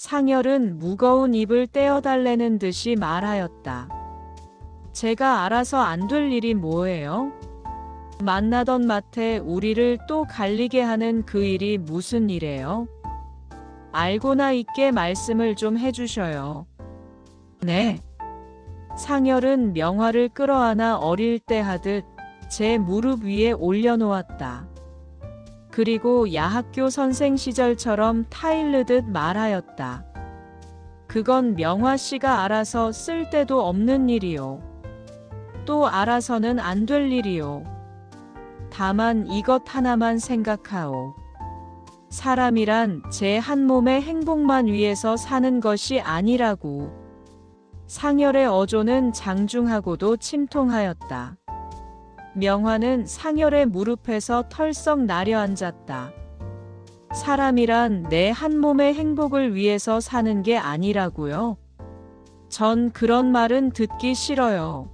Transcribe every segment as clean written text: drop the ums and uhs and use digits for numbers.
상열은 무거운 입을 떼어달라는 듯이 말하였다. 제가 알아서 안 될 일이 뭐예요? 만나던 마트에 우리를 또 갈리게 하는 그 일이 무슨 일이에요? 알고나 있게 말씀을 좀 해주셔요. 네. 상열은 명화를 끌어안아 어릴 때 하듯 제 무릎 위에 올려놓았다. 그리고 야학교 선생 시절처럼 타일르듯 말하였다. 그건 명화 씨가 알아서 쓸 데도 없는 일이요. 또 알아서는 안 될 일이요. 다만 이것 하나만 생각하오. 사람이란 제 한 몸의 행복만 위해서 사는 것이 아니라고. 상열의 어조는 장중하고도 침통하였다. 명화는 상열의 무릎에서 털썩 나려앉았다. 사람이란 내 한 몸의 행복을 위해서 사는 게 아니라고요? 전 그런 말은 듣기 싫어요.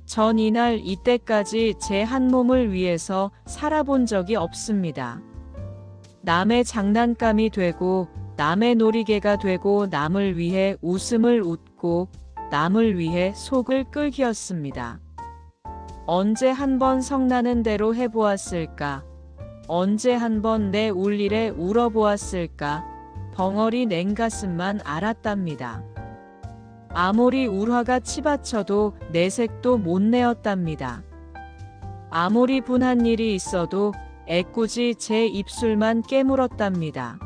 전 이날 이때까지 제 한 몸을 위해서 살아본 적이 없습니다. 남의 장난감이 되고 남의 놀이개가 되고 남을 위해 웃음을 웃고 남을 위해 속을 끓기었습니다. 언제 한번 성나는 대로 해보았을까? 언제 한번 내 울 일에 울어보았을까? 벙어리 냉가슴만 알았답니다. 아무리 울화가 치받쳐도 내색도 못 내었답니다. 아무리 분한 일이 있어도 애꿎이 제 입술만 깨물었답니다.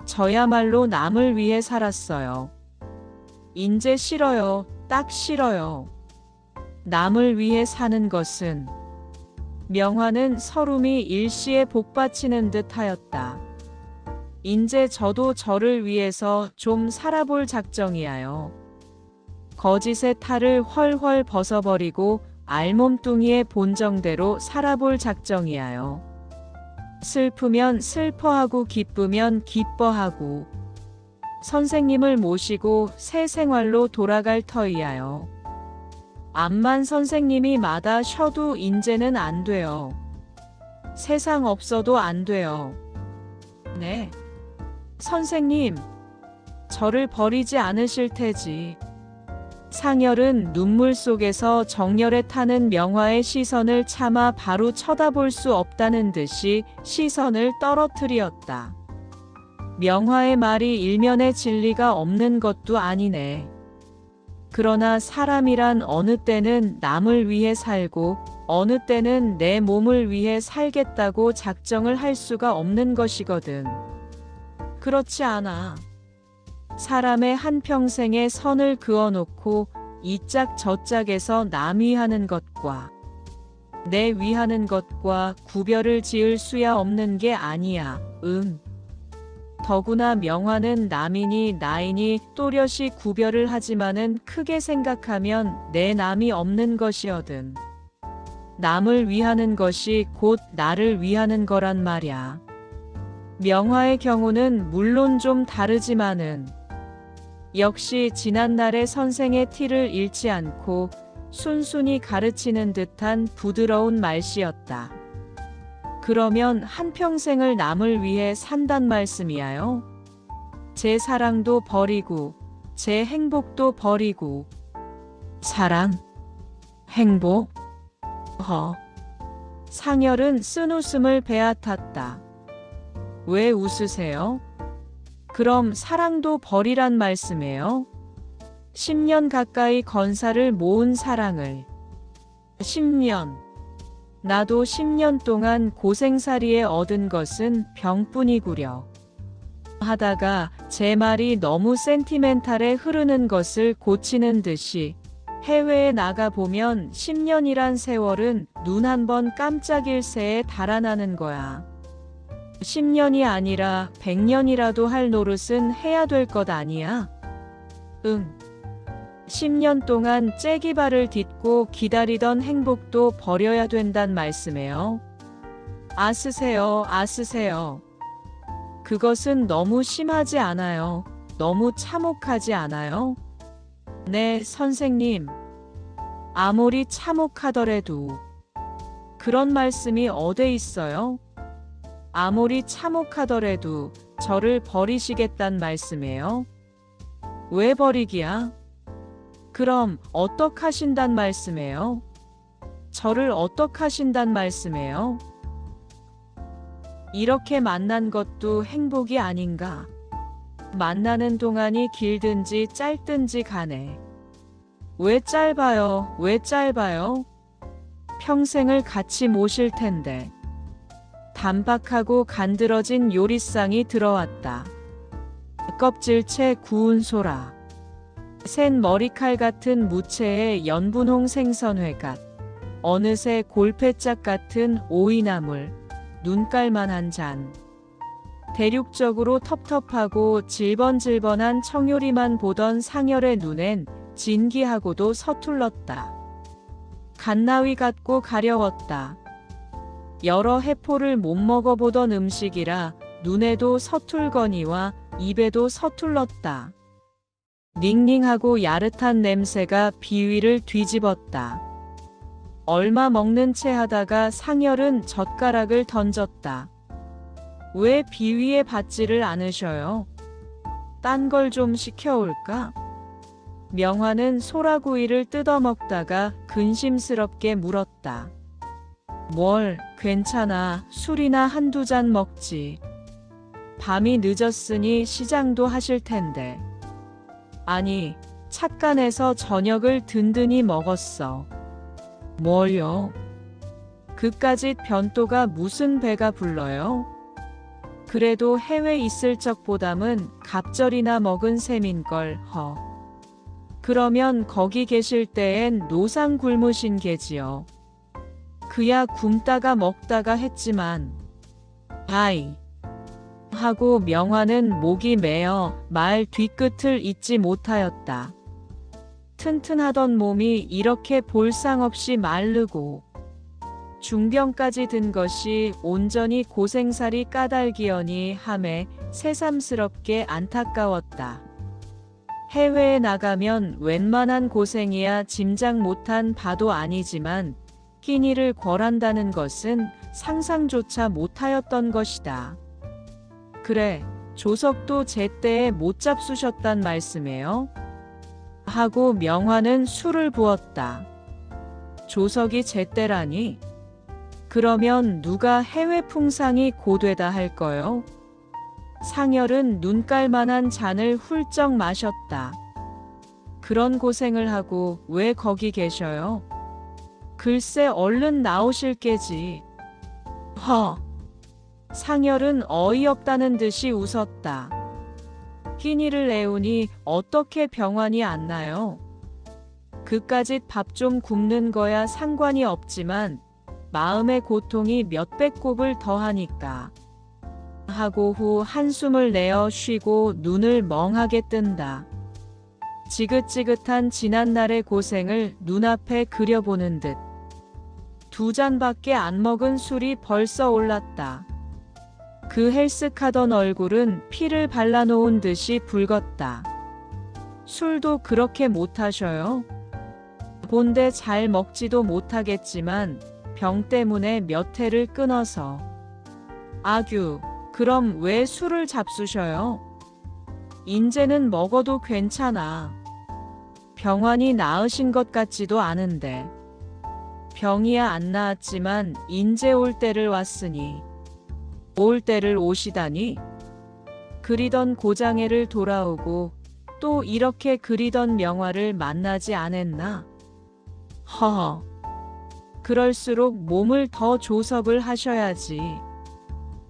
저야말로 남을 위해 살았어요. 인제 싫어요. 딱 싫어요. 남을 위해 사는 것은. 명화는 서름이 일시에 복받치는 듯 하였다. 인제 저도 저를 위해서 좀 살아볼 작정이야요. 거짓의 탈을 헐헐 벗어버리고 알몸뚱이의 본정대로 살아볼 작정이야요. 슬프면 슬퍼하고 기쁘면 기뻐하고 선생님을 모시고 새 생활로 돌아갈 터이야요. 암만 선생님이 마다 쉬어도 인제는 안 돼요. 세상 없어도 안 돼요. 네. 선생님, 저를 버리지 않으실 테지. 상열은 눈물 속에서 정열에 타는 명화의 시선을 차마 바로 쳐다볼 수 없다는 듯이 시선을 떨어뜨리었다. 명화의 말이 일면에 진리가 없는 것도 아니네. 그러나 사람이란 어느 때는 남을 위해 살고 어느 때는 내 몸을 위해 살겠다고 작정을 할 수가 없는 것이거든. 그렇지 않아. 사람의 한평생에 선을 그어놓고 이 짝 저 짝에서 남 위하는 것과 내 위하는 것과 구별을 지을 수야 없는 게 아니야. 더구나 명화는 남이니 나이니 또렷이 구별을 하지만은 크게 생각하면 내 남이 없는 것이거든. 남을 위하는 것이 곧 나를 위하는 거란 말야. 명화의 경우는 물론 좀 다르지만은 역시 지난날의 선생의 티를 잃지 않고 순순히 가르치는 듯한 부드러운 말씨였다. 그러면 한평생을 남을 위해 산단 말씀이야요? 제 사랑도 버리고 제 행복도 버리고. 사랑? 행복? 상열은 쓴웃음을 베앗았다. 왜 웃으세요? 그럼 사랑도 버리란 말씀이에요? 10년 가까이 건사를 모은 사랑을. 10년. 나도 10년 동안 고생살이에 얻은 것은 병뿐이구려. 하다가 제 말이 너무 센티멘탈에 흐르는 것을 고치는 듯이 해외에 나가보면 10년이란 세월은 눈 한 번 깜짝일 새에 달아나는 거야. 10년이 아니라 100년이라도 할 노릇은 해야 될 것 아니야? 10년 동안 째기발을 딛고 기다리던 행복도 버려야 된단 말씀이에요. 아쓰세요, 아쓰세요. 그것은 너무 심하지 않아요? 너무 참혹하지 않아요? 네, 선생님. 아무리 참혹하더라도. 그런 말씀이 어디 있어요? 아무리 참혹하더라도 저를 버리시겠단 말씀이에요? 왜 버리기야? 그럼 어떡하신단 말씀이에요? 저를 어떡하신단 말씀이에요? 이렇게 만난 것도 행복이 아닌가? 만나는 동안이 길든지 짧든지 간에. 왜 짧아요? 왜 짧아요? 평생을 같이 모실 텐데. 단박하고 간드러진 요리상이 들어왔다. 껍질채 구운 소라. 센 머리칼 같은 무채의 연분홍 생선회갓. 어느새 골패짝 같은 오이나물. 눈깔만 한 잔. 대륙적으로 텁텁하고 질번질번한 청요리만 보던 상열의 눈엔 진기하고도 서툴렀다. 갓나위 같고 가려웠다. 여러 해포를 못 먹어보던 음식이라 눈에도 서툴거니와 입에도 서툴렀다. 닝닝하고 야릇한 냄새가 비위를 뒤집었다. 얼마 먹는 채 하다가 상열은 젓가락을 던졌다. 왜 비위에 받지를 않으셔요? 딴 걸 좀 시켜올까? 명화는 소라구이를 뜯어먹다가 근심스럽게 물었다. 뭘, 괜찮아. 술이나 한두 잔 먹지. 밤이 늦었으니 시장도 하실 텐데. 아니, 찻간에서 저녁을 든든히 먹었어. 뭘요? 그까짓 변또가 무슨 배가 불러요? 그래도 해외 있을 적보담은 갑절이나 먹은 셈인걸. 그러면 거기 계실 때엔 노상 굶으신 게지요. 그야 굶다가 먹다가 했지만. 아이. 하고 명화는 목이 메어 말 뒤끝을 잇지 못하였다. 튼튼하던 몸이 이렇게 볼상 없이 마르고 중병까지 든 것이 온전히 고생살이 까닭이여니 함에 새삼스럽게 안타까웠다. 해외에 나가면 웬만한 고생이야 짐작 못한 바도 아니지만 끼니를 궐한다는 것은 상상조차 못하였던 것이다. 그래, 조석도 제때에 못 잡수셨단 말씀이에요? 하고 명화는 술을 부었다. 조석이 제때라니? 그러면 누가 해외 풍상이 고되다 할 거요? 상열은 눈깔만한 잔을 훌쩍 마셨다. 그런 고생을 하고 왜 거기 계셔요? 글쎄 얼른 나오실 게지. 상열은 어이없다는 듯이 웃었다. 끼니를 애우니 어떻게 병환이 안 나요? 그까짓 밥 좀 굶는 거야 상관이 없지만 마음의 고통이 몇백 곱을 더하니까. 하고 후 한숨을 내어 쉬고 눈을 멍하게 뜬다. 지긋지긋한 지난날의 고생을 눈앞에 그려보는 듯. 2잔밖에 안 먹은 술이 벌써 올랐다. 그 헬쓱하던 얼굴은 피를 발라놓은 듯이 붉었다. 술도 그렇게 못하셔요? 본데 잘 먹지도 못하겠지만 병 때문에 몇 해를 끊어서. 아규, 그럼 왜 술을 잡수셔요? 인제는 먹어도 괜찮아. 병환이 나으신 것 같지도 않은데. 병이야 안 나았지만 인제 올 때를 왔으니. 올 때를 오시다니? 그리던 고장애를 돌아오고 또 이렇게 그리던 명화를 만나지 않았나? 허허. 그럴수록 몸을 더 조섭을 하셔야지.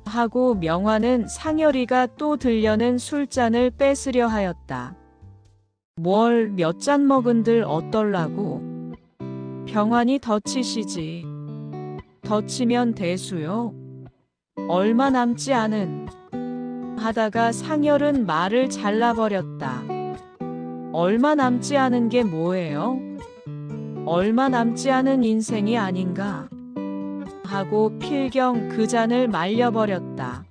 하고 명화는 상열이가 또 들려는 술잔을 뺏으려 하였다. 뭘 몇 잔 먹은들 어떨라고? 병환이 덧치시지. 덧치면 대수요. 얼마 남지 않은. 하다가 상열은 말을 잘라버렸다. 얼마 남지 않은 게 뭐예요? 얼마 남지 않은 인생이 아닌가? 하고 필경 그 잔을 말려버렸다.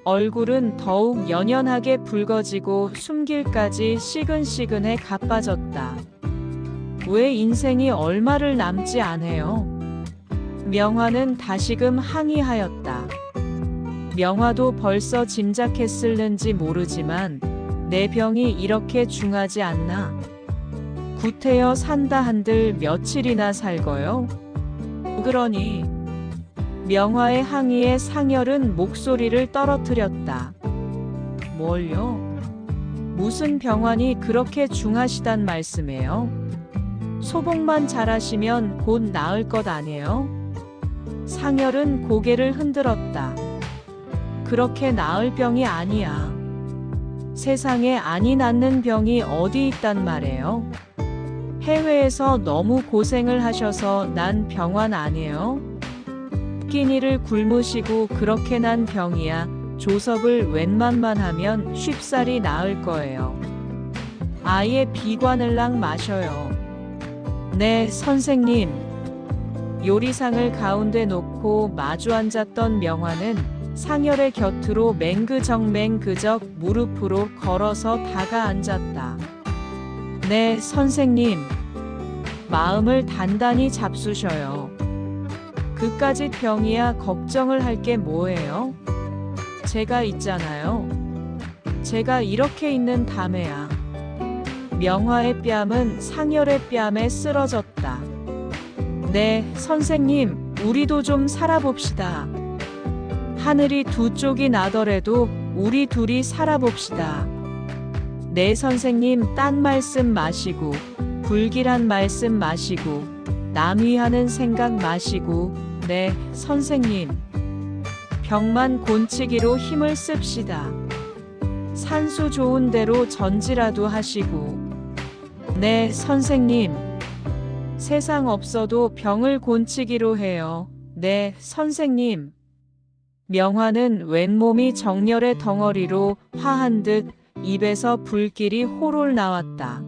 얼굴은 더욱 연연하게 붉어지고 숨길까지 시근시근해 가빠졌다. 왜 인생이 얼마를 남지 않아요? 명화는 다시금 항의하였다. 명화도 벌써 짐작했을는지 모르지만 내 병이 이렇게 중하지 않나. 구태여 산다 한들 며칠이나 살거요. 그러니 명화의 항의에 상열은 목소리를 떨어뜨렸다. 뭘요? 무슨 병환이 그렇게 중하시단 말씀이에요? 소복만 잘하시면 곧 나을 것 아니에요? 상열은 고개를 흔들었다. 그렇게 나을 병이 아니야. 세상에 안이 낫는 병이 어디 있단 말이에요? 해외에서 너무 고생을 하셔서 난 병환 아니에요? 끼니를 굶으시고 그렇게 난 병이야 조섭을 웬만만 하면 쉽사리 나을 거예요. 아예 비관을랑 마셔요. 네, 선생님. 요리상을 가운데 놓고 마주 앉았던 명화는 상열의 곁으로 맹그적 무릎으로 걸어서 다가 앉았다. 네, 선생님. 마음을 단단히 잡수셔요. 그까짓 병이야 걱정을 할 게 뭐예요? 제가 있잖아요. 제가 이렇게 있는 담에야. 명화의 뺨은 상열의 뺨에 쓰러졌다. 네, 선생님, 우리도 좀 살아봅시다. 하늘이 두 쪽이 나더라도 우리 둘이 살아봅시다. 네, 선생님, 딴 말씀 마시고, 불길한 말씀 마시고, 남 위하는 생각 마시고, 네, 선생님. 병만 곤치기로 힘을 씁시다. 산수 좋은 대로 전지라도 하시고. 네, 선생님. 세상 없어도 병을 곤치기로 해요. 네, 선생님. 명화는 왼몸이 정열의 덩어리로 화한 듯 입에서 불길이 호롤 나왔다.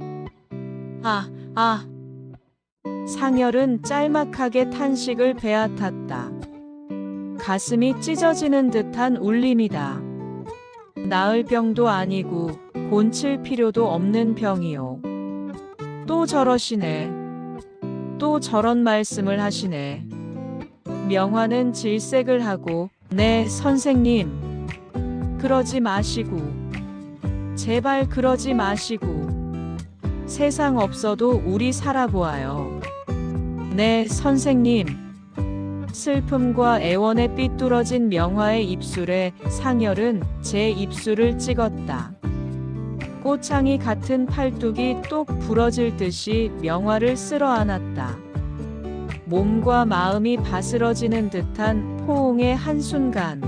상열은 짤막하게 탄식을 베앗았다. 가슴이 찢어지는 듯한 울림이다. 나을 병도 아니고 곤칠 필요도 없는 병이요. 또 저러시네. 또 저런 말씀을 하시네. 명화는 질색을 하고 네, 선생님. 그러지 마시고. 제발 그러지 마시고. 세상 없어도 우리 살아보아요. 네, 선생님. 슬픔과 애원에 삐뚤어진 명화의 입술에 상열은 제 입술을 찍었다. 꽃창이 같은 팔뚝이 똑 부러질 듯이 명화를 쓸어안았다. 몸과 마음이 바스러지는 듯한 포옹의 한순간.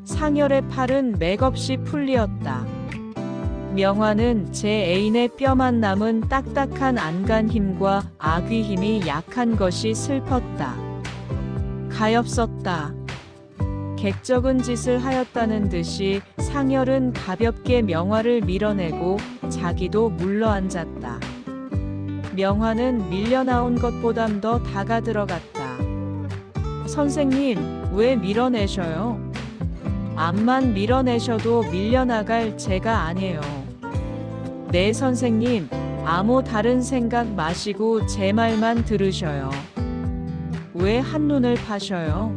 상열의 팔은 맥없이 풀리었다. 명화는 제 애인의 뼈만 남은 딱딱한 안간 힘과 아귀 힘이 약한 것이 슬펐다. 가엾었다. 객적은 짓을 하였다는 듯이 상열은 가볍게 명화를 밀어내고 자기도 물러앉았다. 명화는 밀려나온 것보담 더 다가 들어갔다. 선생님, 왜 밀어내셔요? 암만 밀어내셔도 밀려나갈 제가 아니에요. 네, 선생님, 아무 다른 생각 마시고 제 말만 들으셔요. 왜 한눈을 파셔요?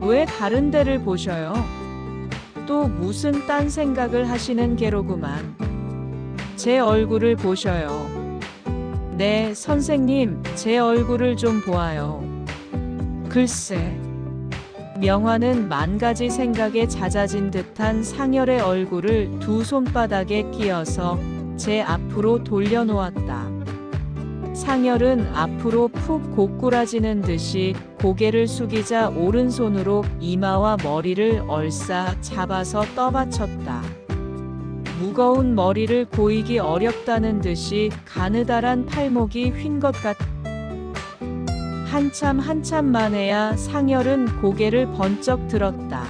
왜 다른 데를 보셔요? 또 무슨 딴 생각을 하시는 게로구만. 제 얼굴을 보셔요. 네, 선생님, 제 얼굴을 좀 보아요. 글쎄. 명화는 만 가지 생각에 잦아진 듯한 상열의 얼굴을 두 손바닥에 끼어서 제 앞으로 돌려놓았다. 상열은 앞으로 푹 고꾸라지는 듯이 고개를 숙이자 오른손으로 이마와 머리를 얼싸 잡아서 떠받쳤다. 무거운 머리를 고이기 어렵다는 듯이 가느다란 팔목이 휜 것 같다. 한참 만에야 상열은 고개를 번쩍 들었다.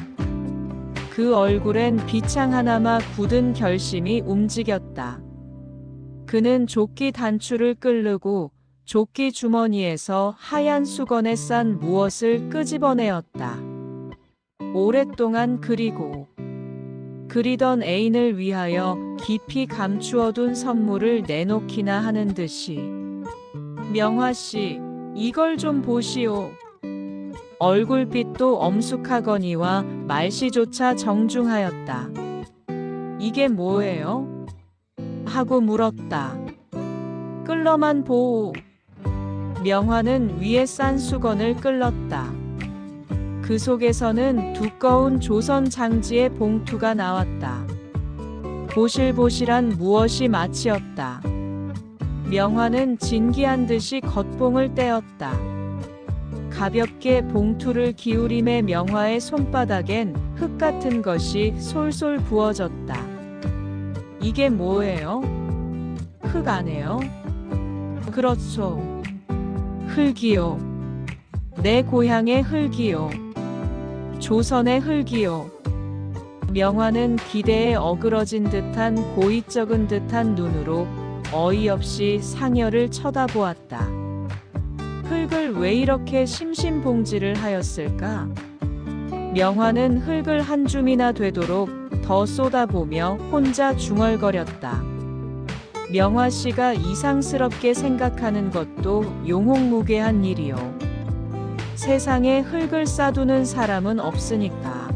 그 얼굴엔 비창 하나마 굳은 결심이 움직였다. 그는 조끼 단추를 끌르고 조끼 주머니에서 하얀 수건에 싼 무엇을 끄집어내었다. 오랫동안 그리던 애인을 위하여 깊이 감추어둔 선물을 내놓기나 하는 듯이. 명화씨, 이걸 좀 보시오. 얼굴빛도 엄숙하거니와 말씨조차 정중하였다. 이게 뭐예요? 하고 물었다. 끌러만 보오. 명화는 위에 싼 수건을 끌렀다. 그 속에서는 두꺼운 조선 장지의 봉투가 나왔다. 보실보실한 무엇이 마치었다. 명화는 진기한 듯이 겉봉을 떼었다. 가볍게 봉투를 기울임에 명화의 손바닥엔 흙 같은 것이 솔솔 부어졌다. 이게 뭐예요? 흙 아네요? 그렇소. 흙이요. 내 고향의 흙이요. 조선의 흙이요. 명화는 기대에 어그러진 듯한 고의적은 듯한 눈으로 어이없이 상여를 쳐다보았다. 흙을 왜 이렇게 심심봉지를 하였을까? 명화는 흙을 한 줌이나 되도록 더 쏟아보며 혼자 중얼거렸다. 명화 씨가 이상스럽게 생각하는 것도 용혹무계한 일이요. 세상에 흙을 싸두는 사람은 없으니까.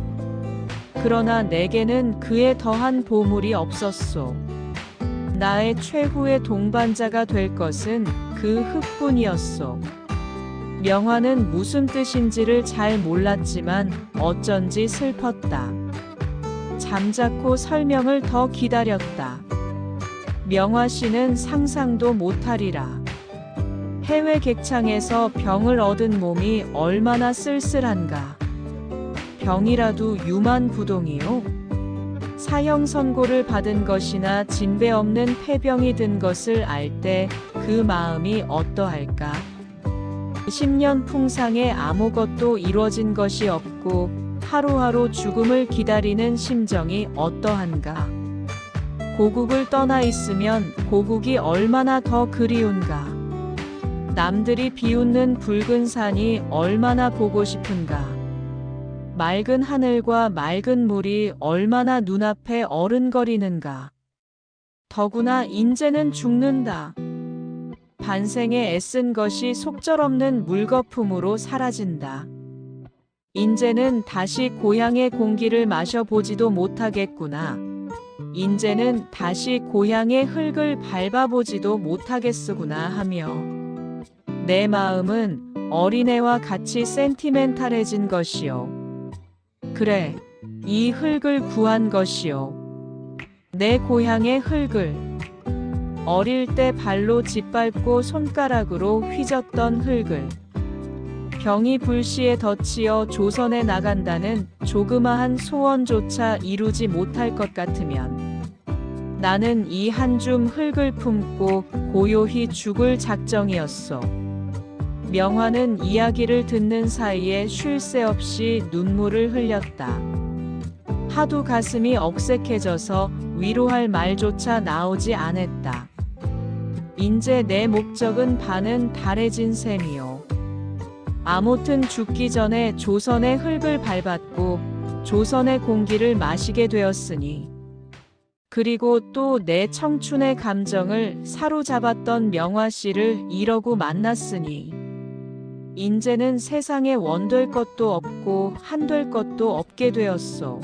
그러나 내게는 그에 더한 보물이 없었소. 나의 최후의 동반자가 될 것은 그 흙뿐이었소. 명화는 무슨 뜻인지를 잘 몰랐지만 어쩐지 슬펐다. 잠자코 설명을 더 기다렸다. 명화 씨는 상상도 못하리라. 해외 객창에서 병을 얻은 몸이 얼마나 쓸쓸한가. 병이라도 유만부동이요. 사형 선고를 받은 것이나 진배 없는 폐병이 든 것을 알 때 그 마음이 어떠할까. 10년 풍상에 아무것도 이루어진 것이 없고 하루하루 죽음을 기다리는 심정이 어떠한가. 고국을 떠나 있으면 고국이 얼마나 더 그리운가. 남들이 비웃는 붉은 산이 얼마나 보고 싶은가. 맑은 하늘과 맑은 물이 얼마나 눈앞에 어른거리는가. 더구나 인제는 죽는다. 반생에 애쓴 것이 속절없는 물거품으로 사라진다. 인제는 다시 고향의 공기를 마셔보지도 못하겠구나. 인제는 다시 고향의 흙을 밟아보지도 못하겠으구나 하며 내 마음은 어린애와 같이 센티멘탈해진 것이요. 그래, 이 흙을 구한 것이요. 내 고향의 흙을. 어릴 때 발로 짓밟고 손가락으로 휘젓던 흙을. 병이 불시에 덧치어 조선에 나간다는 조그마한 소원조차 이루지 못할 것 같으면 나는 이 한 줌 흙을 품고 고요히 죽을 작정이었소. 명화는 이야기를 듣는 사이에 쉴 새 없이 눈물을 흘렸다. 하도 가슴이 억색해져서 위로할 말조차 나오지 않았다. 인제 내 목적은 반은 달해진 셈이요. 아무튼 죽기 전에 조선의 흙을 밟았고 조선의 공기를 마시게 되었으니 그리고 또 내 청춘의 감정을 사로잡았던 명화 씨를 이러고 만났으니 인제는 세상에 원될 것도 없고 한될 것도 없게 되었소.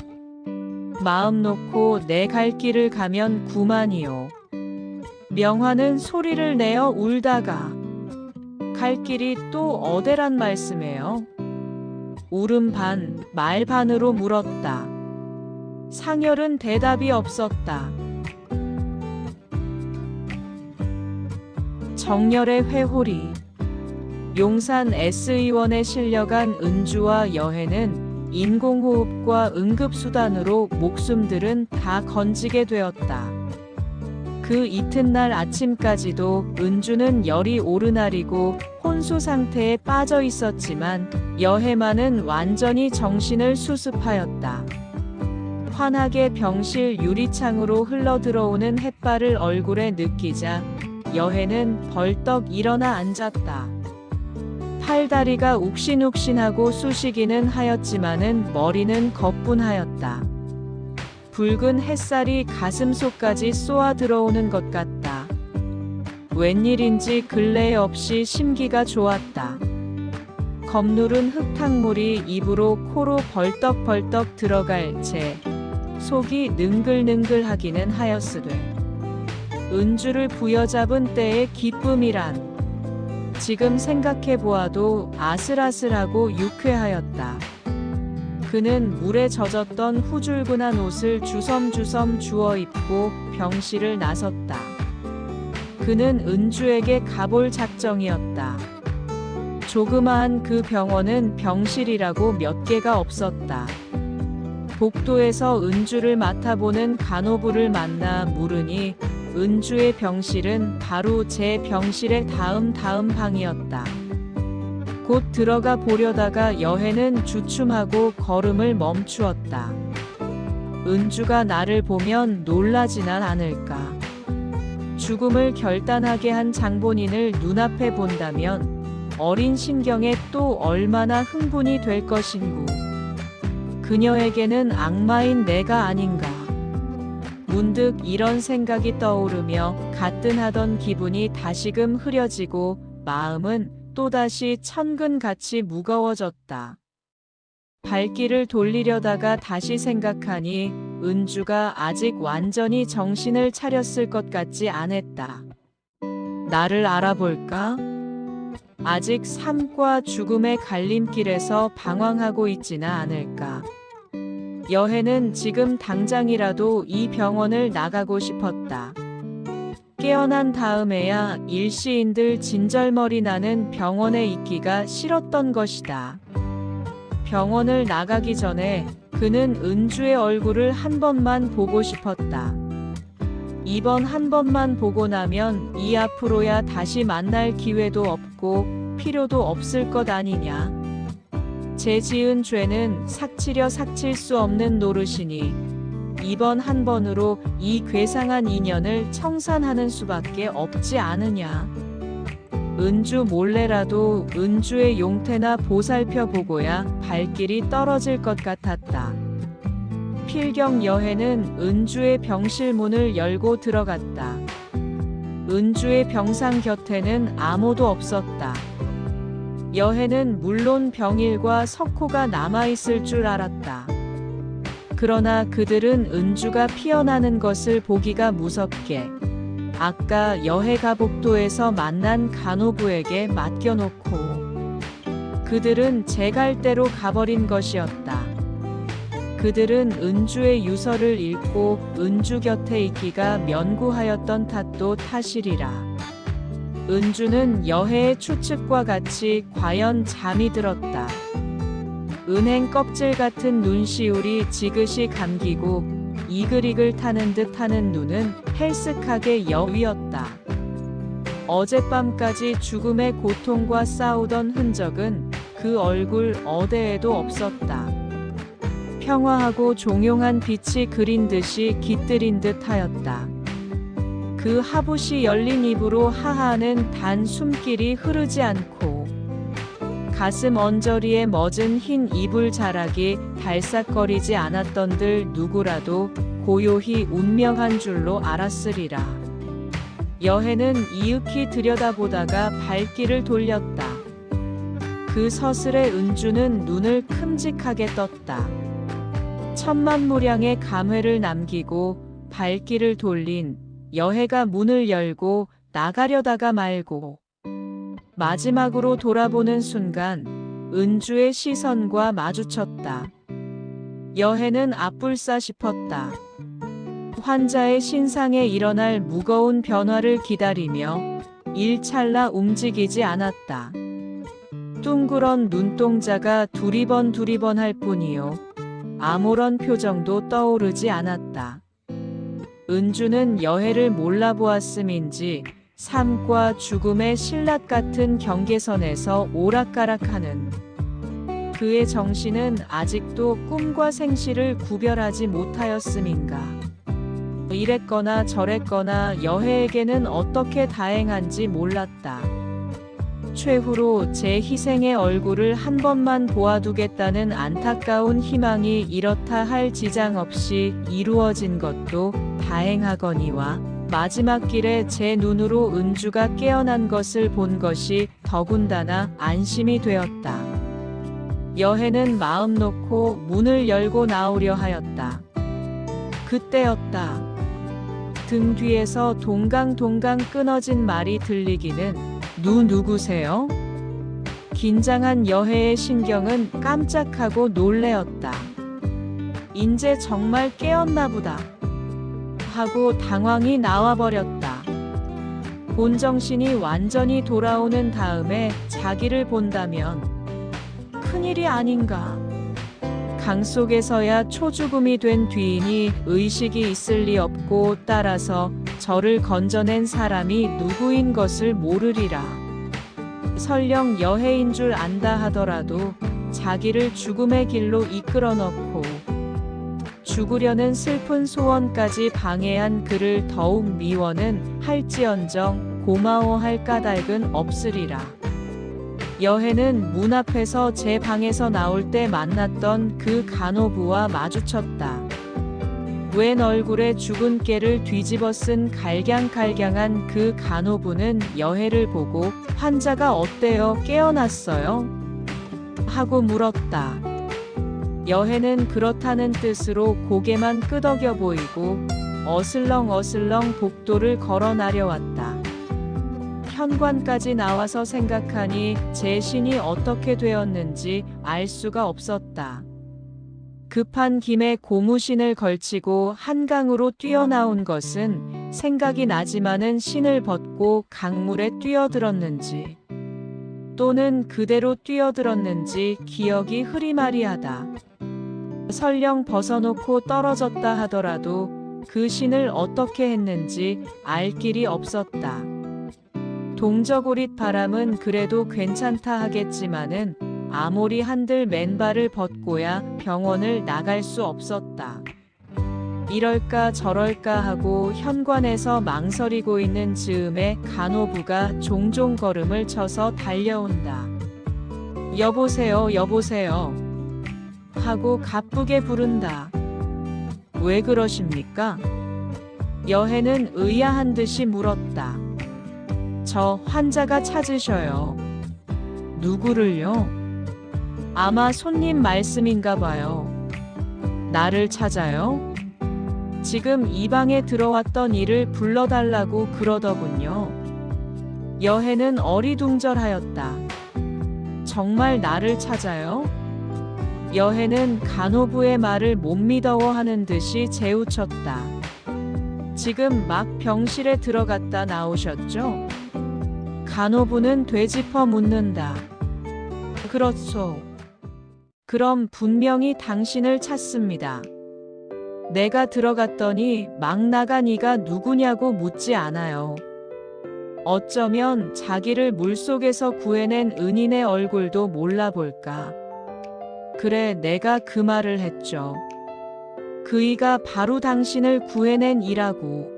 마음 놓고 내 갈 길을 가면 구만이요. 명화는 소리를 내어 울다가 갈 길이 또 어데란 말씀이에요? 울음 반, 말 반으로 물었다. 상열은 대답이 없었다. 정열의 회홀이. 용산 S의원에 실려간 은주와 여해는 인공호흡과 응급수단으로 목숨들은 다 건지게 되었다. 그 이튿날 아침까지도 은주는 열이 오르나리고 혼수 상태에 빠져 있었지만 여해만은 완전히 정신을 수습하였다. 환하게 병실 유리창으로 흘러들어오는 햇발을 얼굴에 느끼자 여해는 벌떡 일어나 앉았다. 팔다리가 욱신욱신하고 쑤시기는 하였지만은 머리는 거뿐하였다. 붉은 햇살이 가슴속까지 쏘아 들어오는 것 같다. 웬일인지 근래에 없이 심기가 좋았다. 겁누른 흙탕물이 입으로 코로 벌떡벌떡 들어갈 채 속이 능글능글하기는 하였으되 은주를 부여잡은 때의 기쁨이란 지금 생각해 보아도 아슬아슬하고 유쾌하였다. 그는 물에 젖었던 후줄근한 옷을 주섬주섬 주워 입고 병실을 나섰다. 그는 은주에게 가볼 작정이었다. 조그마한 그 병원은 병실이라고 몇 개가 없었다. 복도에서 은주를 맡아보는 간호부를 만나 물으니 은주의 병실은 바로 제 병실의 다음 방이었다. 곧 들어가 보려다가 여해는 주춤하고 걸음을 멈추었다. 은주가 나를 보면 놀라지는 않을까. 죽음을 결단하게 한 장본인을 눈앞에 본다면 어린 신경에 또 얼마나 흥분이 될 것인구. 그녀에게는 악마인 내가 아닌가. 문득 이런 생각이 떠오르며 가뜩하던 기분이 다시금 흐려지고 마음은 또다시 천근같이 무거워졌다. 발길을 돌리려다가 다시 생각하니 은주가 아직 완전히 정신을 차렸을 것 같지 않았다. 나를 알아볼까? 아직 삶과 죽음의 갈림길에서 방황하고 있지는 않을까. 여해는 지금 당장이라도 이 병원을 나가고 싶었다. 깨어난 다음에야 일시인들 진절머리 나는 병원에 있기가 싫었던 것이다. 병원을 나가기 전에 그는 은주의 얼굴을 한 번만 보고 싶었다. 이번 한 번만 보고 나면 이 앞으로야 다시 만날 기회도 없고 필요도 없을 것 아니냐. 제 지은 죄는 삭히려 삭힐 수 없는 노릇이니 이번 한 번으로 이 괴상한 인연을 청산하는 수밖에 없지 않으냐. 은주 몰래라도 은주의 용태나 보살펴 보고야 발길이 떨어질 것 같았다. 필경 여해는 은주의 병실 문을 열고 들어갔다. 은주의 병상 곁에는 아무도 없었다. 여해는 물론 병일과 석호가 남아있을 줄 알았다. 그러나 그들은 은주가 피어나는 것을 보기가 무섭게 아까 여해가 복도에서 만난 간호부에게 맡겨놓고 그들은 제 갈대로 가버린 것이었다. 그들은 은주의 유서를 읽고 은주 곁에 있기가 면구하였던 탓도 타실이라. 은주는 여해의 추측과 같이 과연 잠이 들었다. 은행 껍질 같은 눈시울이 지그시 감기고 이글이글 타는 듯 하는 눈은 헬쓱하게 여위었다. 어젯밤까지 죽음의 고통과 싸우던 흔적은 그 얼굴 어디에도 없었다. 평화하고 종용한 빛이 그린 듯이 깃들인 듯 하였다. 그 하붓이 열린 입으로 하하는 단 숨길이 흐르지 않고 가슴 언저리에 멎은 흰 이불 자락이 달싹거리지 않았던들 누구라도 고요히 운명한 줄로 알았으리라. 여해는 이윽히 들여다보다가 발길을 돌렸다. 그 서슬에 은주는 눈을 큼직하게 떴다. 천만무량의 감회를 남기고 발길을 돌린 여해가 문을 열고 나가려다가 말고 마지막으로 돌아보는 순간 은주의 시선과 마주쳤다. 여해는 앞불싸 싶었다. 환자의 신상에 일어날 무거운 변화를 기다리며 일찰나 움직이지 않았다. 둥그런 눈동자가 두리번 할 뿐이요. 아무런 표정도 떠오르지 않았다. 은주는 여해를 몰라보았음인지 삶과 죽음의 신락 같은 경계선에서 오락가락하는 그의 정신은 아직도 꿈과 생시를 구별하지 못하였음인가. 이랬거나 저랬거나 여해에게는 어떻게 다행한지 몰랐다. 최후로 제 희생의 얼굴을 한 번만 보아두겠다는 안타까운 희망이 이렇다 할 지장 없이 이루어진 것도 다행하거니와 마지막 길에 제 눈으로 은주가 깨어난 것을 본 것이 더군다나 안심이 되었다. 여해는 마음 놓고 문을 열고 나오려 하였다. 그때였다. 등 뒤에서 동강동강 끊어진 말이 들리기는 누구세요? 긴장한 여해의 신경은 깜짝하고 놀래었다. 인제 정말 깨었나 보다 하고 당황이 나와버렸다. 본정신이 완전히 돌아오는 다음에 자기를 본다면 큰일이 아닌가. 강 속에서야 초죽음이 된 뒤이니 의식이 있을 리 없고 따라서 저를 건져낸 사람이 누구인 것을 모르리라. 설령 여해인 줄 안다 하더라도 자기를 죽음의 길로 이끌어 넣고 죽으려는 슬픈 소원까지 방해한 그를 더욱 미워는 할지언정 고마워할 까닭은 없으리라. 여해는 문 앞에서 제 방에서 나올 때 만났던 그 간호부와 마주쳤다. 웬 얼굴에 죽은 깨를 뒤집어 쓴 갈량갈량한 그 간호부는 여해를 보고 환자가 어때요? 깨어났어요? 하고 물었다. 여해는 그렇다는 뜻으로 고개만 끄덕여 보이고 어슬렁어슬렁 복도를 걸어 나려왔다. 현관까지 나와서 생각하니 제 신이 어떻게 되었는지 알 수가 없었다. 급한 김에 고무신을 걸치고 한강으로 뛰어나온 것은 생각이 나지만은 신을 벗고 강물에 뛰어들었는지 또는 그대로 뛰어들었는지 기억이 흐리마리하다. 설령 벗어놓고 떨어졌다 하더라도 그 신을 어떻게 했는지 알 길이 없었다. 동저고릿 바람은 그래도 괜찮다 하겠지만은 아무리 한들 맨발을 벗고야 병원을 나갈 수 없었다. 이럴까 저럴까 하고 현관에서 망설이고 있는 즈음에 간호부가 종종 걸음을 쳐서 달려온다. 여보세요, 여보세요 하고 가쁘게 부른다. 왜 그러십니까? 여해는 의아한 듯이 물었다. 저 환자가 찾으셔요. 누구를요? 아마 손님 말씀인가 봐요. 나를 찾아요? 지금 이 방에 들어왔던 이를 불러달라고 그러더군요. 여해는 어리둥절하였다. 정말 나를 찾아요? 여해는 간호부의 말을 못 믿어하는 듯이 재우쳤다. 지금 막 병실에 들어갔다 나오셨죠? 간호부는 되짚어 묻는다. 그렇소. 그럼 분명히 당신을 찾습니다. 내가 들어갔더니 막 나간 이가 누구냐고 묻지 않아요. 어쩌면 자기를 물속에서 구해낸 은인의 얼굴도 몰라볼까. 그래, 내가 그 말을 했죠. 그 이가 바로 당신을 구해낸 이라고.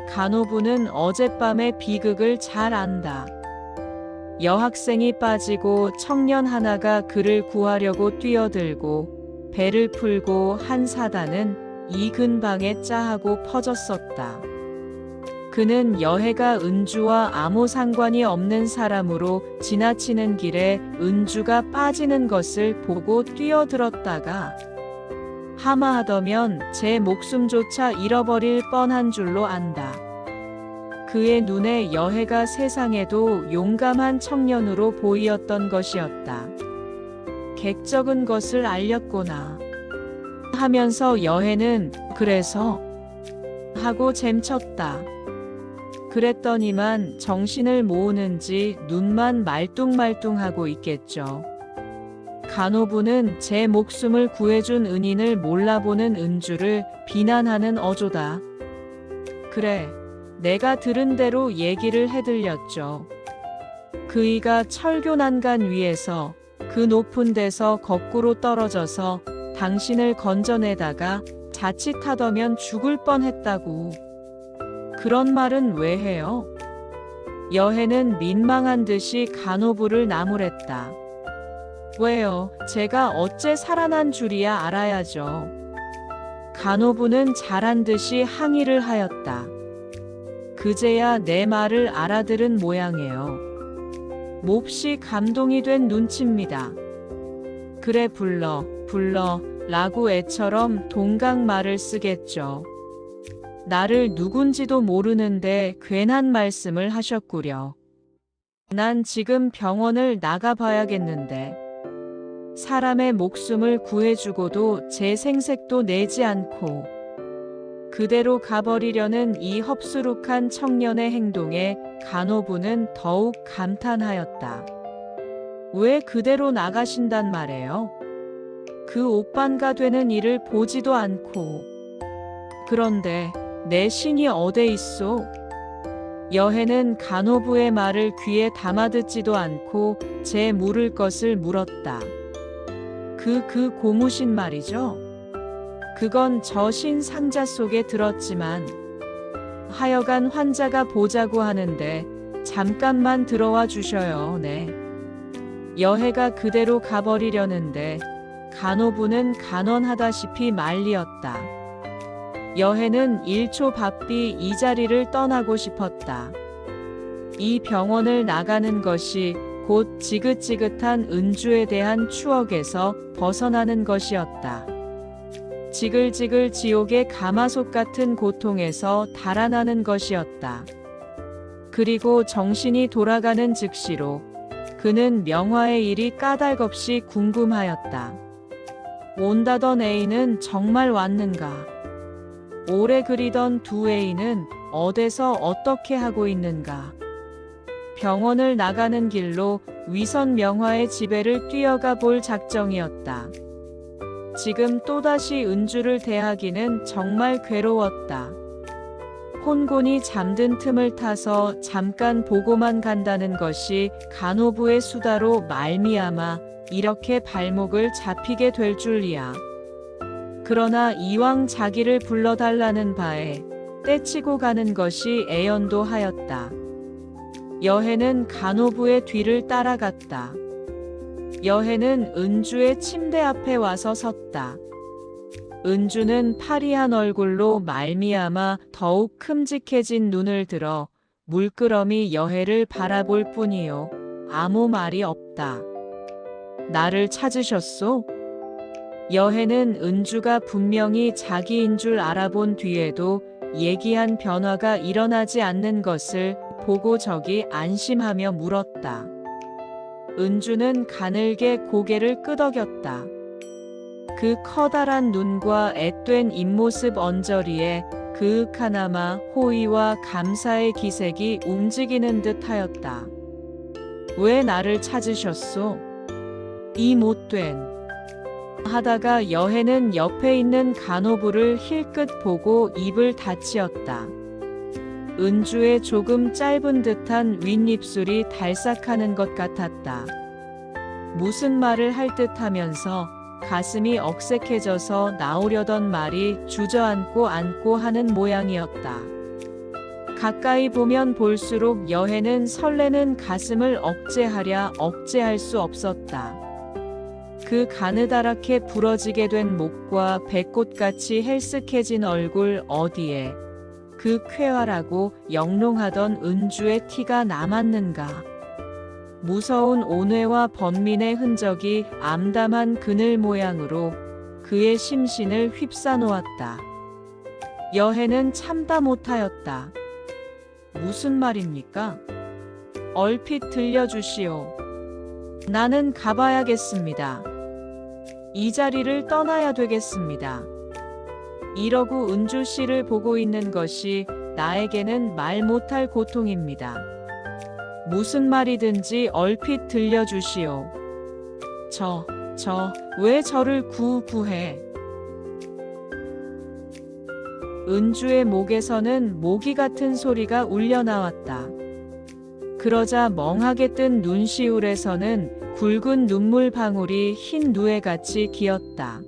간호부는 어젯밤의 비극을 잘 안다. 여학생이 빠지고 청년 하나가 그를 구하려고 뛰어들고 배를 풀고 한 사단은 이 근방에 짜하고 퍼졌었다. 그는 여해가 은주와 아무 상관이 없는 사람으로 지나치는 길에 은주가 빠지는 것을 보고 뛰어들었다가 하마하더면 제 목숨조차 잃어버릴 뻔한 줄로 안다. 그의 눈에 여해가 세상에도 용감한 청년으로 보이었던 것이었다. 객적은 것을 알렸구나 하면서 여해는 그래서 하고 잼쳤다. 그랬더니만 정신을 모으는지 눈만 말뚱말뚱하고 있겠죠. 간호부는 제 목숨을 구해준 은인을 몰라보는 은주를 비난하는 어조다. 그래, 내가 들은 대로 얘기를 해들렸죠. 그이가 철교 난간 위에서 그 높은 데서 거꾸로 떨어져서 당신을 건져내다가 자칫하더면 죽을 뻔했다고. 그런 말은 왜 해요? 여해는 민망한 듯이 간호부를 나무랬다. 왜요? 제가 어째 살아난 줄이야 알아야죠. 간호부는 잘한 듯이 항의를 하였다. 그제야 내 말을 알아들은 모양이에요. 몹시 감동이 된 눈치입니다. 그래 불러 라고 애처럼 동각말을 쓰겠죠. 나를 누군지도 모르는데 괜한 말씀을 하셨구려. 난 지금 병원을 나가봐야겠는데. 사람의 목숨을 구해주고도 제 생색도 내지 않고 그대로 가버리려는 이 흡수룩한 청년의 행동에 간호부는 더욱 감탄하였다. 왜 그대로 나가신단 말이에요? 그 오빤가 되는 일을 보지도 않고. 그런데 내 신이 어디 있소? 여해는 간호부의 말을 귀에 담아듣지도 않고 제 물을 것을 물었다. 그 고무신 말이죠? 그건 저 신 상자 속에 들었지만 하여간 환자가 보자고 하는데 잠깐만 들어와 주셔요. 네. 여해가 그대로 가버리려는데 간호부는 간언하다시피 말리었다. 여해는 1초 바삐 이 자리를 떠나고 싶었다. 이 병원을 나가는 것이 곧 지긋지긋한 은주에 대한 추억에서 벗어나는 것이었다. 지글지글 지옥의 가마솥 같은 고통에서 달아나는 것이었다. 그리고 정신이 돌아가는 즉시로 그는 명화의 일이 까닭없이 궁금하였다. 온다던 애인은 정말 왔는가? 오래 그리던 두 애인은 어디서 어떻게 하고 있는가? 병원을 나가는 길로 위선 명화의 집에를 뛰어가 볼 작정이었다. 지금 또다시 은주를 대하기는 정말 괴로웠다. 혼곤이 잠든 틈을 타서 잠깐 보고만 간다는 것이 간호부의 수다로 말미암아 이렇게 발목을 잡히게 될 줄이야. 그러나 이왕 자기를 불러달라는 바에 떼치고 가는 것이 애연도 하였다. 여해는 간호부의 뒤를 따라갔다. 여해는 은주의 침대 앞에 와서 섰다. 은주는 파리한 얼굴로 말미암아 더욱 큼직해진 눈을 들어 물끄러미 여해를 바라볼 뿐이요. 아무 말이 없다. 나를 찾으셨소? 여해는 은주가 분명히 자기인 줄 알아본 뒤에도 예기한 변화가 일어나지 않는 것을 보고 저기 안심하며 물었다. 은주는 가늘게 고개를 끄덕였다. 그 커다란 눈과 앳된 입모습 언저리에 그윽하나마 호의와 감사의 기색이 움직이는 듯 하였다. 왜 나를 찾으셨소? 이 못된. 하다가 여해는 옆에 있는 간호부를 힐끗 보고 입을 닫히었다. 은주의 조금 짧은 듯한 윗입술이 달싹하는 것 같았다. 무슨 말을 할 듯하면서 가슴이 억색해져서 나오려던 말이 주저앉고 앉고 하는 모양이었다. 가까이 보면 볼수록 여해는 설레는 가슴을 억제하랴 억제할 수 없었다. 그 가느다랗게 부러지게 된 목과 배꽃같이 헬쓱해진 얼굴 어디에 그 쾌활하고 영롱하던 은주의 티가 남았는가. 무서운 온회와 번민의 흔적이 암담한 그늘 모양으로 그의 심신을 휩싸놓았다. 여해는 참다 못하였다. 무슨 말입니까? 얼핏 들려주시오. 나는 가봐야겠습니다. 이 자리를 떠나야 되겠습니다. 이러고 은주 씨를 보고 있는 것이 나에게는 말 못할 고통입니다. 무슨 말이든지 얼핏 들려주시오. 왜 저를 구해? 은주의 목에서는 모기 같은 소리가 울려 나왔다. 그러자 멍하게 뜬 눈시울에서는 굵은 눈물 방울이 흰 누에같이 기었다.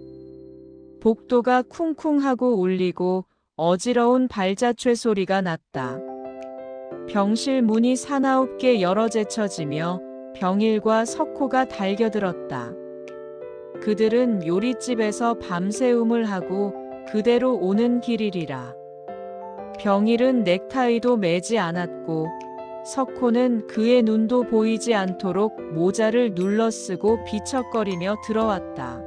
복도가 쿵쿵하고 울리고 어지러운 발자취 소리가 났다. 병실 문이 사나웁게 열어 제쳐지며 병일과 석호가 달겨들었다. 그들은 요릿집에서 밤새움을 하고 그대로 오는 길이리라. 병일은 넥타이도 매지 않았고 석호는 그의 눈도 보이지 않도록 모자를 눌러쓰고 비척거리며 들어왔다.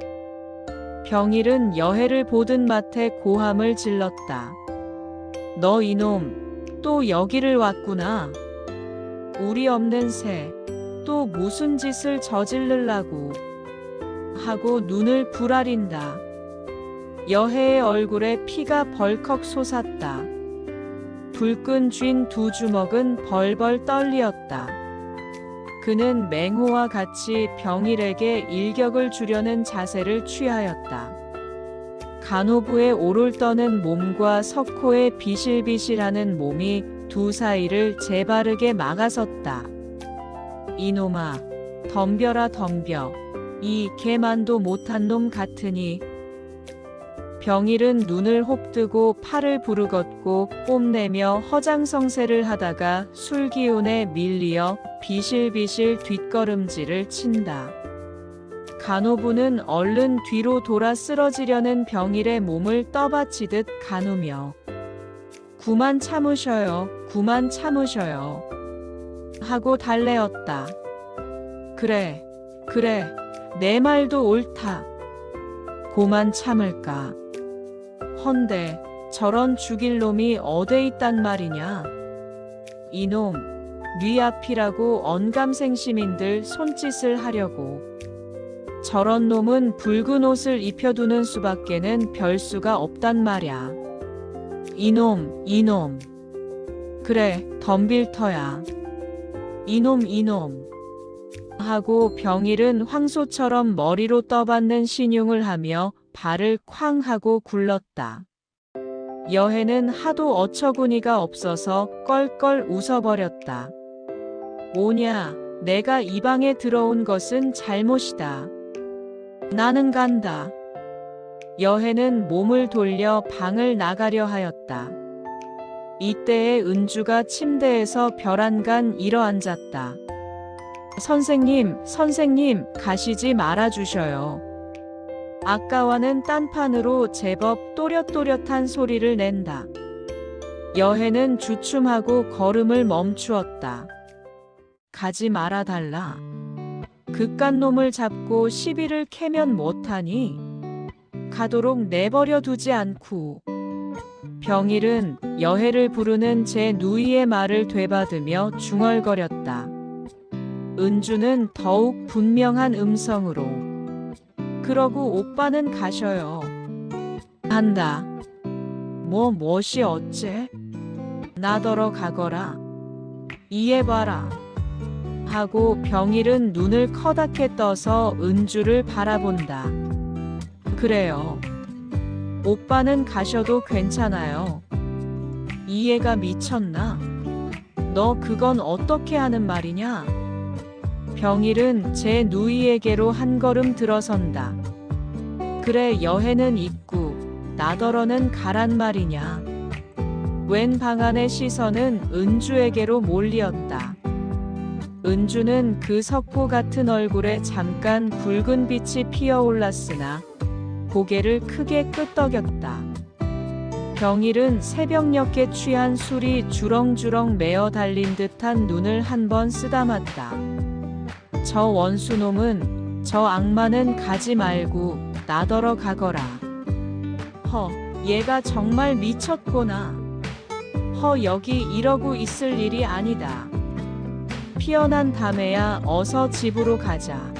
병일은 여해를 보듯 마태 고함을 질렀다. 너 이놈, 또 여기를 왔구나. 우리 없는 새, 또 무슨 짓을 저질르려고 하고 눈을 부라린다. 여해의 얼굴에 피가 벌컥 솟았다. 불끈 쥔 두 주먹은 벌벌 떨리었다. 그는 맹호와 같이 병일에게 일격을 주려는 자세를 취하였다. 간호부의 오를 떠는 몸과 석호의 비실비실하는 몸이 두 사이를 재바르게 막아섰다. 이놈아, 덤벼라 덤벼. 이 개만도 못한 놈 같으니. 병일은 눈을 혹뜨고 팔을 부르걷고 뽐내며 허장성세를 하다가 술기운에 밀리어 비실비실 뒷걸음질을 친다. 간호부는 얼른 뒤로 돌아 쓰러지려는 병일의 몸을 떠받치듯 가누며 구만 참으셔요, 구만 참으셔요 하고 달래었다. 그래, 그래, 내 말도 옳다. 고만 참을까. 헌데 저런 죽일 놈이 어디 있단 말이냐. 이놈, 뉘 앞이라고 언감생시민들 손짓을 하려고. 저런 놈은 붉은 옷을 입혀두는 수밖에는 별수가 없단 말야. 이놈, 이놈. 그래, 덤빌 터야. 이놈, 이놈. 하고 병일은 황소처럼 머리로 떠받는 신용을 하며 발을 쾅 하고 굴렀다. 여해는 하도 어처구니가 없어서 껄껄 웃어버렸다. 뭐냐, 내가 이 방에 들어온 것은 잘못이다. 나는 간다. 여해는 몸을 돌려 방을 나가려 하였다. 이때에 은주가 침대에서 벼란간 일어앉았다. 선생님, 선생님, 가시지 말아주셔요. 아까와는 딴판으로 제법 또렷또렷한 소리를 낸다. 여해는 주춤하고 걸음을 멈추었다. 가지 말아달라. 그깟 놈을 잡고 시비를 캐면 못하니? 가도록 내버려 두지 않고. 병일은 여해를 부르는 제 누이의 말을 되받으며 중얼거렸다. 은주는 더욱 분명한 음성으로 그러고 오빠는 가셔요. 한다. 무엇이 어째? 나더러 가거라. 이해봐라. 하고 병일은 눈을 커다랗게 떠서 은주를 바라본다. 그래요. 오빠는 가셔도 괜찮아요. 이해가 미쳤나? 너 그건 어떻게 하는 말이냐? 병일은 제 누이에게로 한 걸음 들어선다. 그래, 여해는 있고 나더러는 가란 말이냐. 웬 방안의 시선은 은주에게로 몰리었다. 은주는 그 석고 같은 얼굴에 잠깐 붉은 빛이 피어올랐으나 고개를 크게 끄덕였다. 병일은 새벽녘에 취한 술이 주렁주렁 메어 달린 듯한 눈을 한 번 쓰다맞다. 저 원수놈은, 저 악마는 가지 말고 나더러 가거라. 얘가 정말 미쳤구나. 여기 이러고 있을 일이 아니다. 피어난 다음에야 어서 집으로 가자.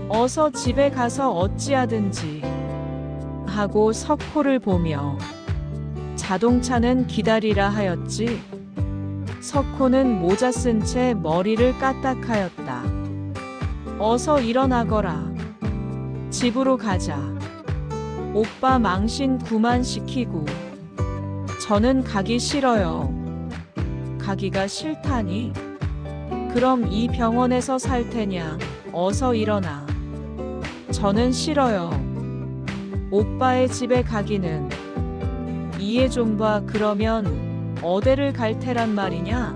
어서 집에 가서 어찌하든지. 하고 석호를 보며 자동차는 기다리라 하였지. 석호는 모자 쓴 채 머리를 까딱하였다. 어서 일어나거라. 집으로 가자. 오빠 망신 그만시키고. 저는 가기 싫어요. 가기가 싫다니? 그럼 이 병원에서 살 테냐? 어서 일어나. 저는 싫어요. 오빠의 집에 가기는. 이해 좀 봐. 그러면 어디를 갈 테란 말이냐?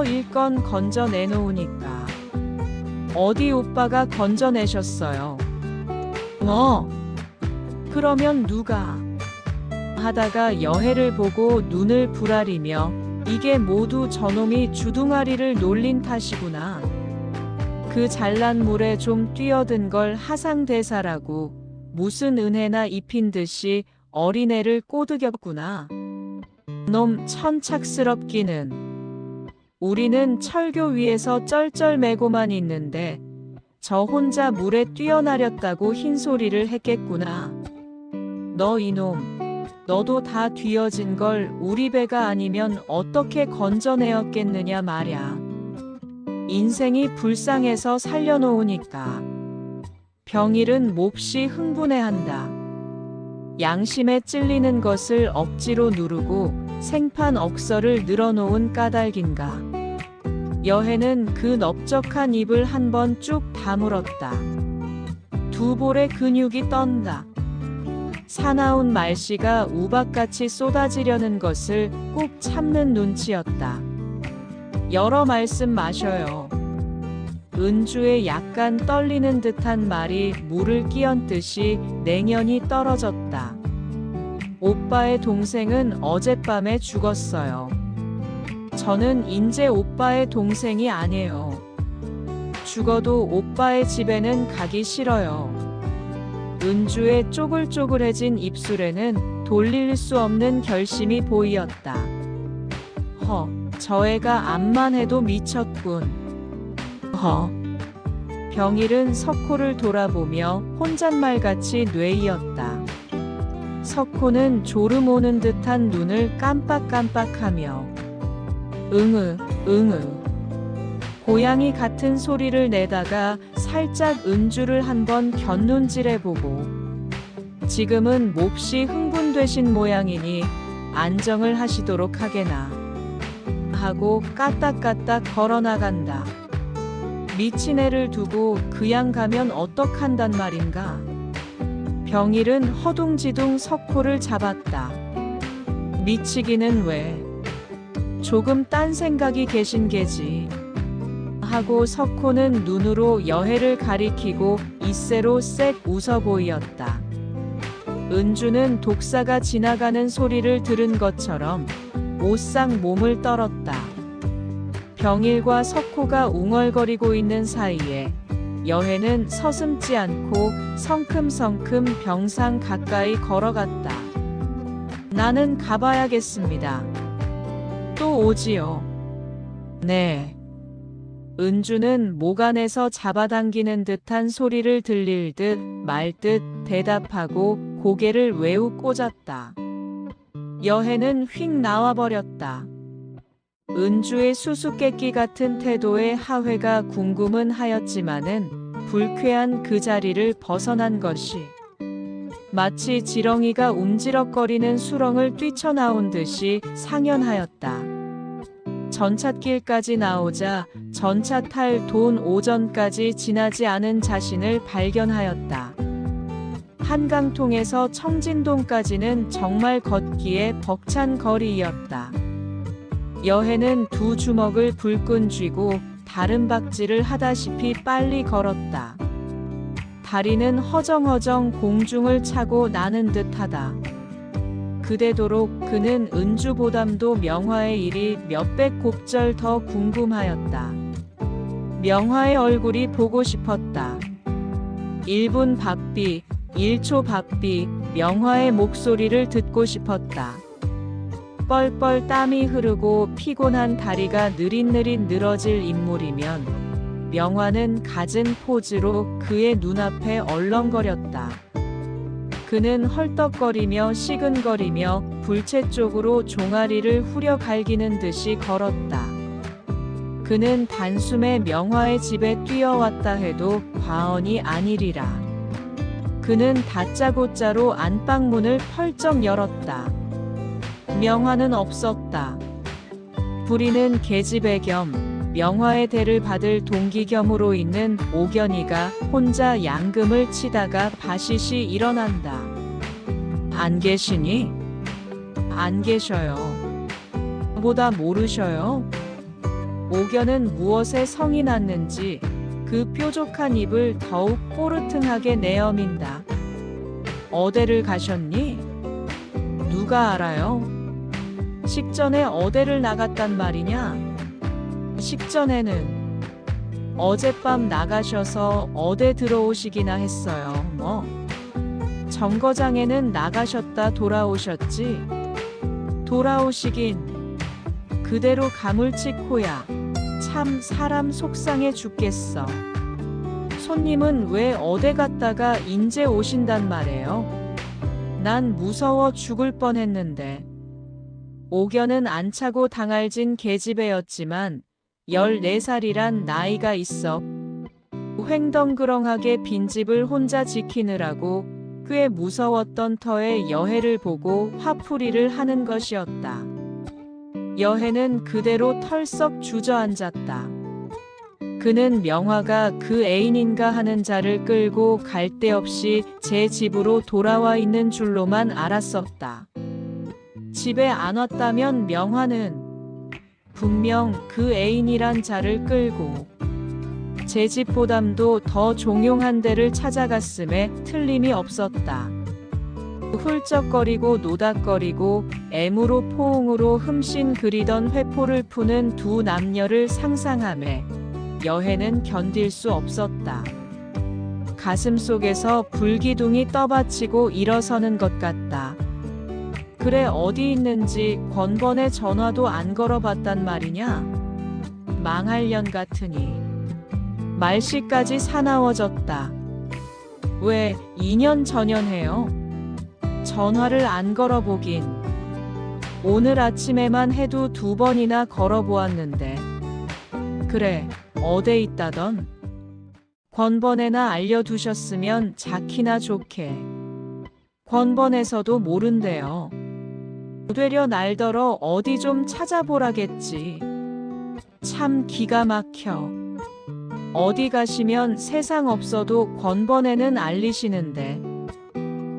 일건 건져 내놓으니까. 어디 오빠가 건져내셨어요? 그러면 누가? 하다가 여해를 보고 눈을 부라리며 이게 모두 저놈이 주둥아리를 놀린 탓이구나. 그 잘난 물에 좀 뛰어든 걸 하상대사라고 무슨 은혜나 입힌 듯이 어린애를 꼬드겼구나. 놈 천착스럽기는. 우리는 철교 위에서 쩔쩔매고만 있는데 저 혼자 물에 뛰어나렸다고 흰소리를 했겠구나. 너 이놈, 너도 다 뒤어진 걸 우리 배가 아니면 어떻게 건져내었겠느냐 말야. 인생이 불쌍해서 살려놓으니까. 병일은 몹시 흥분해한다. 양심에 찔리는 것을 억지로 누르고 생판 억서를 늘어놓은 까닭인가. 여해는 그 넓적한 입을 한번 쭉 다물었다. 두 볼의 근육이 떤다. 사나운 말씨가 우박같이 쏟아지려는 것을 꾹 참는 눈치였다. 여러 말씀 마셔요. 은주의 약간 떨리는 듯한 말이 물을 끼얹듯이 냉연히 떨어졌다. 오빠의 동생은 어젯밤에 죽었어요. 저는 인제 오빠의 동생이 아니에요. 죽어도 오빠의 집에는 가기 싫어요. 은주의 쪼글쪼글해진 입술에는 돌릴 수 없는 결심이 보이었다. 저 애가 암만 해도 미쳤군. 병일은 석호를 돌아보며 혼잣말같이 뇌이었다. 석호는 졸음 오는 듯한 눈을 깜빡깜빡하며 응으. 고양이 같은 소리를 내다가 살짝 은주를 한번 곁눈질해보고 지금은 몹시 흥분되신 모양이니 안정을 하시도록 하게나 하고 까딱까딱 걸어나간다. 미친 애를 두고 그양 가면 어떡한단 말인가. 병일은 허둥지둥 석호를 잡았다. 미치기는 왜. 조금 딴 생각이 계신 게지. 하고 석호는 눈으로 여해를 가리키고 이새로 쌔 웃어 보이었다. 은주는 독사가 지나가는 소리를 들은 것처럼 오싹 몸을 떨었다. 병일과 석호가 웅얼거리고 있는 사이에 여해는 서슴지 않고 성큼성큼 병상 가까이 걸어갔다. 나는 가봐야겠습니다. 또 오지요. 네. 은주는 목 안에서 잡아당기는 듯한 소리를 들릴 듯 말 듯 대답하고 고개를 외우 꽂았다. 여해는 휙 나와버렸다. 은주의 수수께끼 같은 태도에 하회가 궁금은 하였지만은 불쾌한 그 자리를 벗어난 것이 마치 지렁이가 움지럭거리는 수렁을 뛰쳐나온 듯이 상연하였다. 전찻길까지 나오자 전차 탈 돈 오전까지 지나지 않은 자신을 발견하였다. 한강통에서 청진동까지는 정말 걷기에 벅찬 거리이었다. 여해는 두 주먹을 불끈 쥐고 다른박질을 하다시피 빨리 걸었다. 다리는 허정허정 공중을 차고 나는 듯하다. 그대도록 그는 은주보담도 명화의 일이 몇백 곱절 더 궁금하였다. 명화의 얼굴이 보고 싶었다. 1분 바삐, 1초 바삐, 명화의 목소리를 듣고 싶었다. 뻘뻘 땀이 흐르고 피곤한 다리가 느릿느릿 늘어질 인물이면 명화는 갖은 포즈로 그의 눈앞에 얼렁거렸다. 그는 헐떡거리며 시근거리며 불채 쪽으로 종아리를 후려 갈기는 듯이 걸었다. 그는 단숨에 명화의 집에 뛰어왔다 해도 과언이 아니리라. 그는 다짜고짜로 안방문을 펄쩍 열었다. 명화는 없었다. 부리는 계집애 겸 명화의 대를 받을 동기 겸으로 있는 오견이가 혼자 양금을 치다가 바시시 일어난다. 안 계시니? 안 계셔요. 보다 모르셔요? 오견은 무엇에 성이 났는지 그 뾰족한 입을 더욱 꼬르퉁하게 내어민다. 어디를 가셨니? 누가 알아요? 식전에 어디를 나갔단 말이냐? 식전에는 어젯밤 나가셔서 어디 들어오시기나 했어요. 뭐? 정거장에는 나가셨다 돌아오셨지? 돌아오시긴. 그대로 가물치코야. 참 사람 속상해 죽겠어. 손님은 왜 어디 갔다가 인제 오신단 말이에요? 난 무서워 죽을 뻔했는데. 옥연은 안 차고 당할진 계집애였지만 14살이란 나이가 있어 횡덩그렁하게 빈집을 혼자 지키느라고 꽤 무서웠던 터에 여해를 보고 화풀이를 하는 것이었다. 여해는 그대로 털썩 주저앉았다. 그는 명화가 그 애인인가 하는 자를 끌고 갈 데 없이 제 집으로 돌아와 있는 줄로만 알았었다. 집에 안 왔다면 명화는 분명 그 애인이란 자를 끌고 제 집보담도 더 종용한 데를 찾아갔음에 틀림이 없었다. 훌쩍거리고 노닥거리고 애무로 포옹으로 흠씬 그리던 회포를 푸는 두 남녀를 상상하며 여해는 견딜 수 없었다. 가슴속에서 불기둥이 떠받치고 일어서는 것 같다. 그래 어디 있는지 권번에 전화도 안 걸어봤단 말이냐? 망할 년 같으니. 말씨까지 사나워졌다. 왜 2년 전연해요? 전화를 안 걸어보긴. 오늘 아침에만 해도 2번이나 걸어보았는데. 그래, 어디 있다던? 권번에나 알려두셨으면 자키나 좋게. 권번에서도 모른대요. 되려 날더러 어디 좀 찾아보라겠지. 참 기가 막혀. 어디 가시면 세상 없어도 권번에는 알리시는데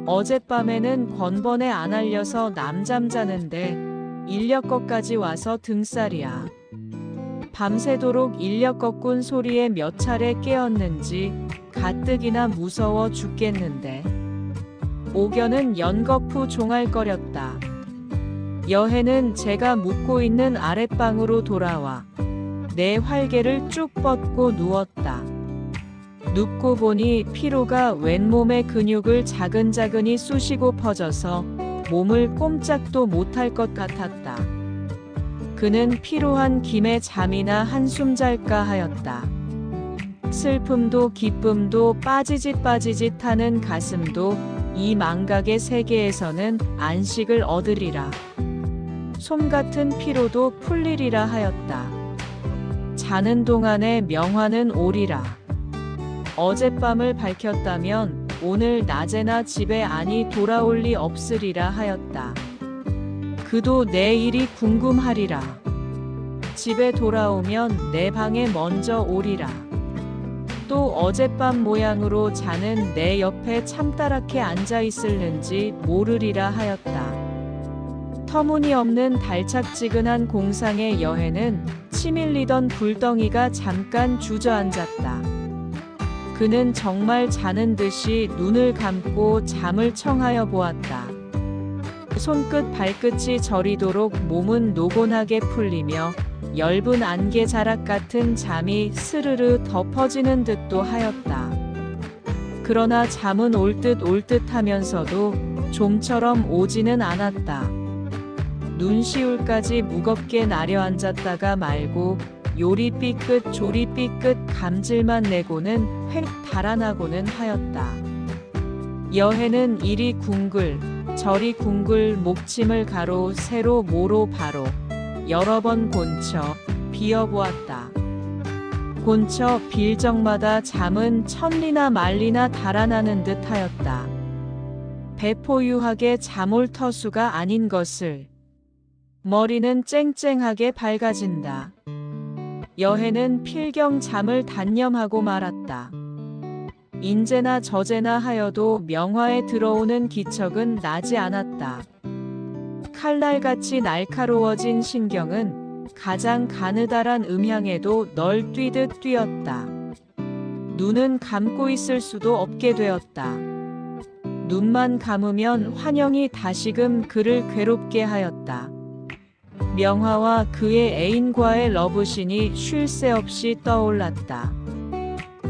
어젯밤에는 권번에 안 알려서 남잠 자는데 인력거까지 와서 등살이야. 밤새도록 인력거꾼 소리에 몇 차례 깨었는지 가뜩이나 무서워 죽겠는데. 옥연은 연거푸 종알거렸다. 여해는 제가 묵고 있는 아랫방으로 돌아와 내 활개를 쭉 뻗고 누웠다. 눕고 보니 피로가 왼몸의 근육을 자근자근히 쑤시고 퍼져서 몸을 꼼짝도 못할 것 같았다. 그는 피로한 김에 잠이나 한숨 잘까 하였다. 슬픔도 기쁨도 빠지짓 하는 가슴도 이 망각의 세계에서는 안식을 얻으리라. 솜 같은 피로도 풀리리라 하였다. 자는 동안에 명화는 오리라. 어젯밤을 밝혔다면 오늘 낮에나 집에 아니 돌아올 리 없으리라 하였다. 그도 내일이 궁금하리라. 집에 돌아오면 내 방에 먼저 오리라. 또 어젯밤 모양으로 자는 내 옆에 참다랗게 앉아 있을는지 모르리라 하였다. 터무니없는 달착지근한 공상의 여해는 치밀리던 불덩이가 잠깐 주저앉았다. 그는 정말 자는 듯이 눈을 감고 잠을 청하여 보았다. 손끝 발끝이 저리도록 몸은 노곤하게 풀리며 엷은 안개 자락 같은 잠이 스르르 덮어지는 듯도 하였다. 그러나 잠은 올 듯 하면서도 좀처럼 오지는 않았다. 눈시울까지 무겁게 나려앉았다가 말고 요리삐끗 조리삐끗 감질만 내고는 획 달아나고는 하였다. 여해는 이리 궁글 저리 궁글 목침을 가로 세로 모로 바로 여러 번 곤쳐 비어보았다. 곤쳐 빌 적마다 잠은 천리나 만리나 달아나는 듯 하였다. 배포유하게 잠올 터수가 아닌 것을. 머리는 쨍쨍하게 밝아진다. 여해는 필경 잠을 단념하고 말았다. 인제나 저제나 하여도 명화에 들어오는 기척은 나지 않았다. 칼날같이 날카로워진 신경은 가장 가느다란 음향에도 널뛰듯 뛰었다. 눈은 감고 있을 수도 없게 되었다. 눈만 감으면 환영이 다시금 그를 괴롭게 하였다. 명화와 그의 애인과의 러브신이 쉴 새 없이 떠올랐다.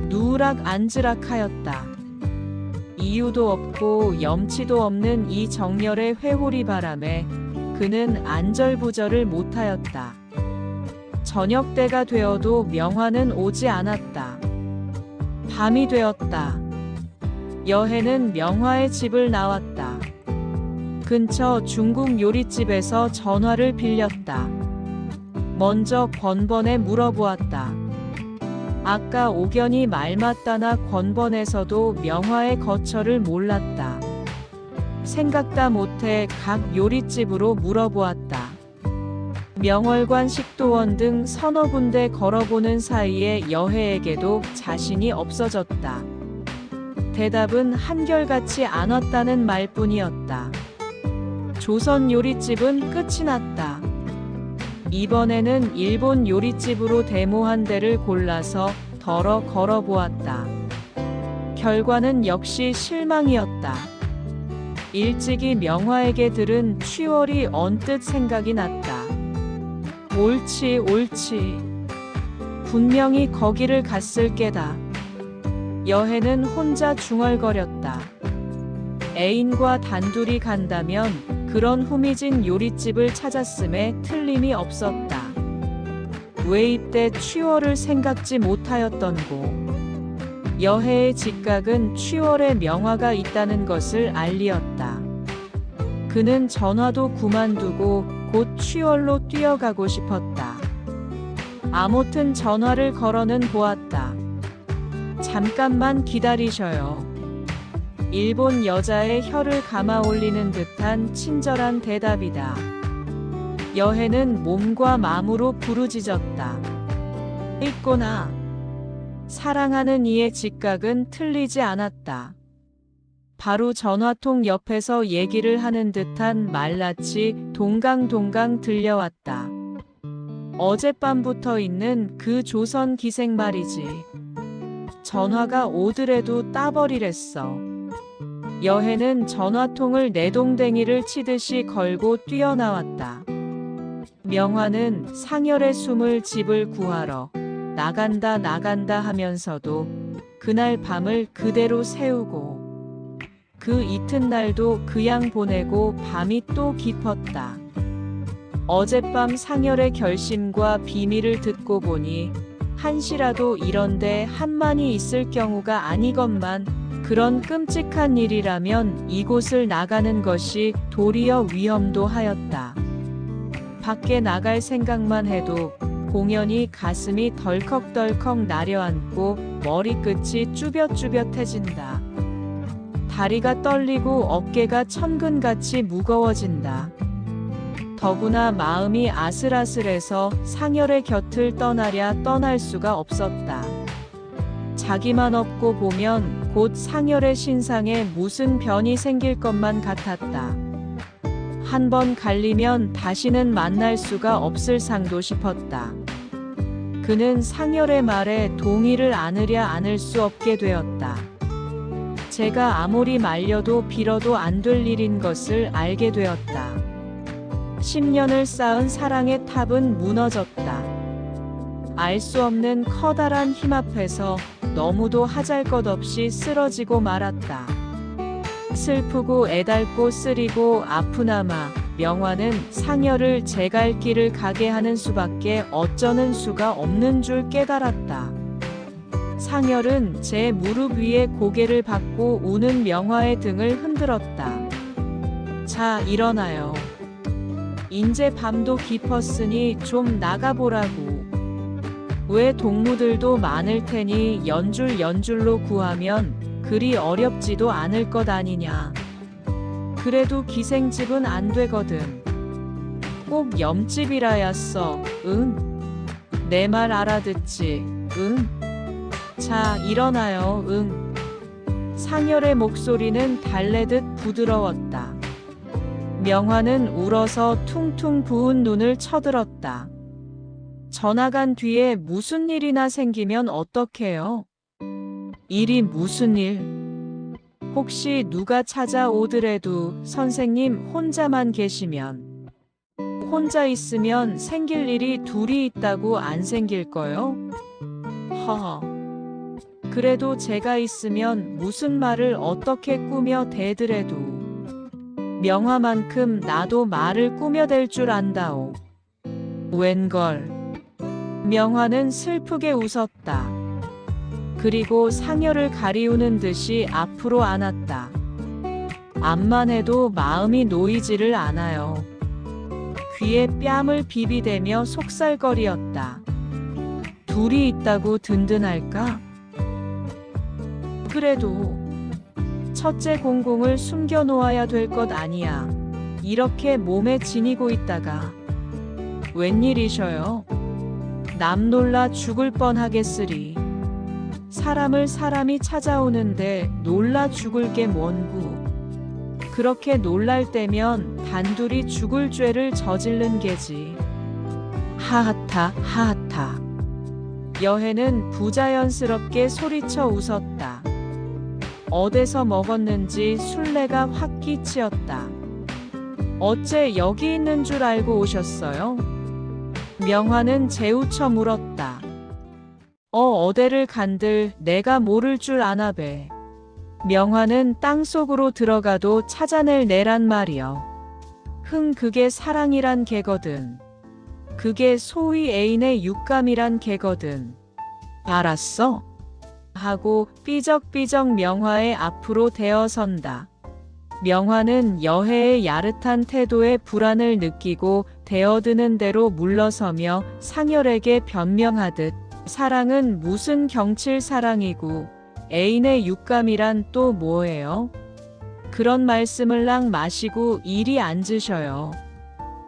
누락안즈락하였다. 이유도 없고 염치도 없는 이 정열의 회오리 바람에 그는 안절부절을 못하였다. 저녁 때가 되어도 명화는 오지 않았다. 밤이 되었다. 여해는 명화의 집을 나왔다. 근처 중국 요리집에서 전화를 빌렸다. 먼저 권번에 물어보았다. 아까 옥연이 말 맞다나 권번에서도 명화의 거처를 몰랐다. 생각다 못해 각 요리집으로 물어보았다. 명월관 식도원 등 서너 군데 걸어보는 사이에 여해에게도 자신이 없어졌다. 대답은 한결같이 않았다는 말뿐이었다. 조선 요리집은 끝이 났다. 이번에는 일본 요리집으로 데모한 데를 골라서 덜어 걸어보았다. 결과는 역시 실망이었다. 일찍이 명화에게 들은 취월이 언뜻 생각이 났다. 옳지, 옳지. 분명히 거기를 갔을 게다. 여해는 혼자 중얼거렸다. 애인과 단둘이 간다면 그런 후미진 요리집을 찾았음에 틀림이 없었다. 왜 이때 취월을 생각지 못하였던고. 여해의 직각은 취월에 명화가 있다는 것을 알리었다. 그는 전화도 그만두고 곧 취월로 뛰어가고 싶었다. 아무튼 전화를 걸어는 보았다. 잠깐만 기다리셔요. 일본 여자의 혀를 감아 올리는 듯한 친절한 대답이다. 여해는 몸과 마음으로 부르짖었다. 있구나. 사랑하는 이의 직각은 틀리지 않았다. 바로 전화통 옆에서 얘기를 하는 듯한 말낯이 동강동강 들려왔다. 어젯밤부터 있는 그 조선 기생 말이지. 전화가 오더라도 따버리랬어. 여해는 전화통을 내동댕이를 치듯이 걸고 뛰어나왔다. 명화는 상열의 숨을 집을 구하러 나간다 나간다 하면서도 그날 밤을 그대로 새우고 그 이튿날도 그양 보내고 밤이 또 깊었다. 어젯밤 상열의 결심과 비밀을 듣고 보니 한시라도 이런데 한만이 있을 경우가 아니건만 그런 끔찍한 일이라면 이곳을 나가는 것이 도리어 위험도 하였다. 밖에 나갈 생각만 해도 공연히 가슴이 덜컥덜컥 나려앉고 머리끝이 쭈뼛쭈뼛해진다. 다리가 떨리고 어깨가 천근같이 무거워진다. 더구나 마음이 아슬아슬해서 상열의 곁을 떠나랴 떠날 수가 없었다. 자기만 없고 보면 곧 상열의 신상에 무슨 변이 생길 것만 같았다. 한 번 갈리면 다시는 만날 수가 없을 상도 싶었다. 그는 상열의 말에 동의를 않으랴 않을 수 없게 되었다. 제가 아무리 말려도 빌어도 안 될 일인 것을 알게 되었다. 10년을 쌓은 사랑의 탑은 무너졌다. 알 수 없는 커다란 힘 앞에서 너무도 하잘것없이 쓰러지고 말았다. 슬프고 애달고 쓰리고 아프나마 명화는 상열을 제 갈 길을 가게 하는 수밖에 어쩌는 수가 없는 줄 깨달았다. 상열은 제 무릎 위에 고개를 받고 우는 명화의 등을 흔들었다. 자, 일어나요. 인제 밤도 깊었으니 좀 나가보라고. 왜 동무들도 많을 테니 연줄로 구하면 그리 어렵지도 않을 것 아니냐. 그래도 기생집은 안 되거든. 꼭 염집이라야써. 응. 내 말 알아듣지. 응. 자, 일어나요. 응. 상열의 목소리는 달래듯 부드러웠다. 명화는 울어서 퉁퉁 부은 눈을 쳐들었다. 전화 간 뒤에 무슨 일이나 생기면 어떡해요? 일이 무슨 일? 혹시 누가 찾아오더라도 선생님 혼자만 계시면 혼자 있으면 생길 일이 둘이 있다고 안 생길 거요? 허허. 그래도 제가 있으면 무슨 말을 어떻게 꾸며 대더라도 명화만큼 나도 말을 꾸며댈 줄 안다오. 웬걸. 명화는 슬프게 웃었다. 그리고 상여를 가리우는 듯이 앞으로 안았다. 암만 해도 마음이 놓이지를 않아요. 귀에 뺨을 비비대며 속살거리었다. 둘이 있다고 든든할까? 그래도 첫째 공공을 숨겨놓아야 될 것 아니야. 이렇게 몸에 지니고 있다가 웬일이셔요? 남 놀라 죽을 뻔하겠으리. 사람을 사람이 찾아오는데 놀라 죽을 게 뭔구. 그렇게 놀랄 때면 단둘이 죽을 죄를 저지른 게지. 하하타 하하타. 여해는 부자연스럽게 소리쳐 웃었다. 어디서 먹었는지 술래가 확 끼치었다. 어째 여기 있는 줄 알고 오셨어요? 명화는 재우쳐 물었다. 어데를 간들 내가 모를 줄 아나배. 명화는 땅속으로 들어가도 찾아낼 내란 말이여. 그게 사랑이란 개거든. 그게 소위 애인의 육감이란 개거든. 알았어? 하고 삐적삐적 명화의 앞으로 대어선다. 명화는 여해의 야릇한 태도에 불안을 느끼고 대어드는 대로 물러서며 상열에게 변명하듯 사랑은 무슨 경칠 사랑이고 애인의 육감이란 또 뭐예요? 그런 말씀을 랑 마시고 이리 앉으셔요.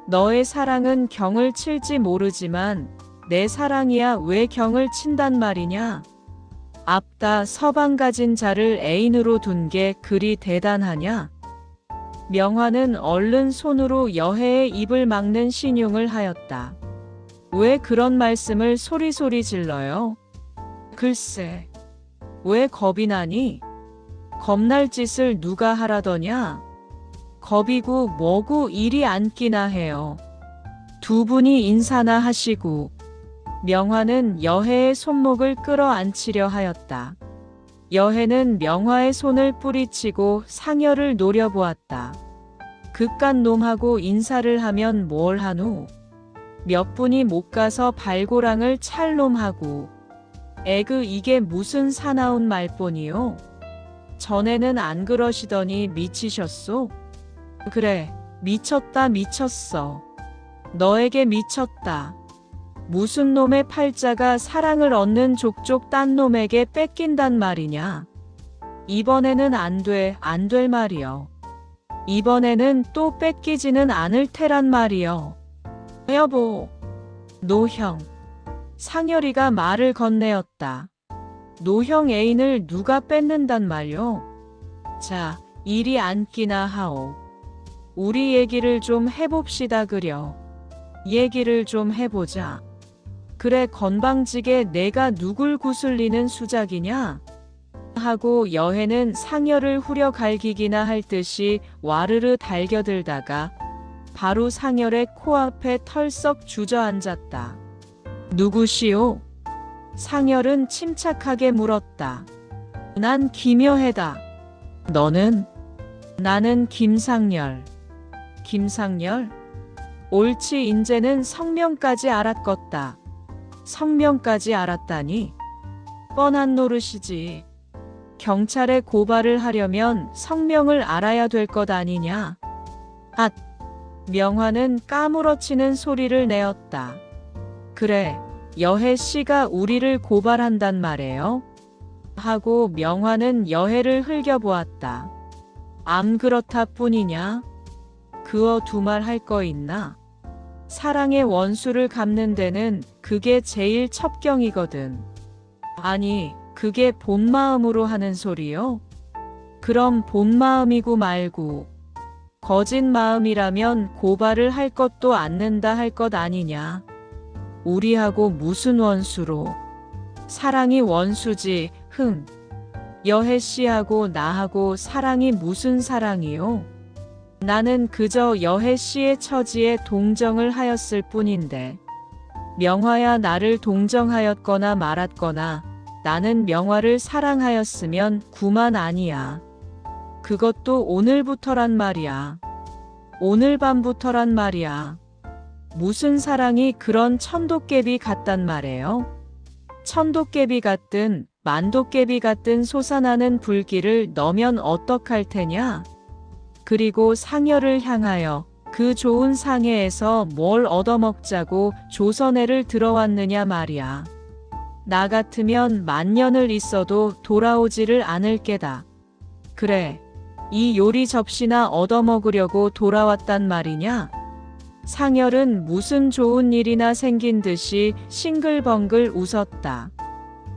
너의 사랑은 경을 칠지 모르지만 내 사랑이야 왜 경을 친단 말이냐? 앞다 서방 가진 자를 애인으로 둔 게 그리 대단하냐? 명화는 얼른 손으로 여해의 입을 막는 신용을 하였다. 왜 그런 말씀을 소리소리 질러요? 글쎄, 왜 겁이 나니? 겁날 짓을 누가 하라더냐? 겁이고 뭐고 이리 앉기나 해요. 두 분이 인사나 하시고. 명화는 여해의 손목을 끌어안치려 하였다. 여해는 명화의 손을 뿌리치고 상여를 노려보았다. 그깟 놈하고 인사를 하면 뭘 하노? 몇 분이 못 가서 발고랑을 찰 놈하고. 에그 이게 무슨 사나운 말뿐이요? 전에는 안 그러시더니 미치셨소? 그래, 미쳤다 미쳤어. 너에게 미쳤다. 무슨 놈의 팔자가 사랑을 얻는 족족 딴 놈에게 뺏긴단 말이냐. 이번에는 안 될 말이여. 이번에는 또 뺏기지는 않을 테란 말이여. 여보. 노형. 상열이가 말을 건네었다. 노형 애인을 누가 뺏는단 말요? 자, 이리 앉기나 하오. 우리 얘기를 좀 해봅시다 그려. 얘기를 좀 해보자. 그래 건방지게 내가 누굴 구슬리는 수작이냐? 하고 여해는 상여를 후려 갈기기나 할 듯이 와르르 달겨들다가 바로 상열의 코앞에 털썩 주저앉았다. 누구시오? 상열은 침착하게 물었다. 난 김여해다. 너는? 나는 김상열. 김상열? 옳지 인제는 성명까지 알았겄다. 성명까지 알았다니? 뻔한 노릇이지. 경찰에 고발을 하려면 성명을 알아야 될 것 아니냐? 앗! 명화는 까무러치는 소리를 내었다. 그래, 여해 씨가 우리를 고발한단 말이에요? 하고 명화는 여해를 흘겨보았다. 암 그렇다 뿐이냐? 그어 두말 할 거 있나? 사랑의 원수를 갚는 데는 그게 제일 첩경이거든. 아니, 그게 본 마음으로 하는 소리요? 그럼 본 마음이고 말고 거짓 마음이라면 고발을 할 것도 않는다 할 것 아니냐? 우리하고 무슨 원수로? 사랑이 원수지, 여해 씨하고 나하고 사랑이 무슨 사랑이요? 나는 그저 여해 씨의 처지에 동정을 하였을 뿐인데 명화야 나를 동정하였거나 말았거나 나는 명화를 사랑하였으면 구만 아니야. 그것도 오늘부터란 말이야. 오늘 밤부터란 말이야. 무슨 사랑이 그런 천도깨비 같단 말이에요? 천도깨비 같든 만도깨비 같든 솟아나는 불길을 너면 어떡할 테냐? 그리고 상여를 향하여 그 좋은 상해에서 뭘 얻어먹자고 조선해를 들어왔느냐 말이야. 나 같으면 만년을 있어도 돌아오지를 않을 게다. 그래, 이 요리 접시나 얻어먹으려고 돌아왔단 말이냐? 상열은 무슨 좋은 일이나 생긴 듯이 싱글벙글 웃었다.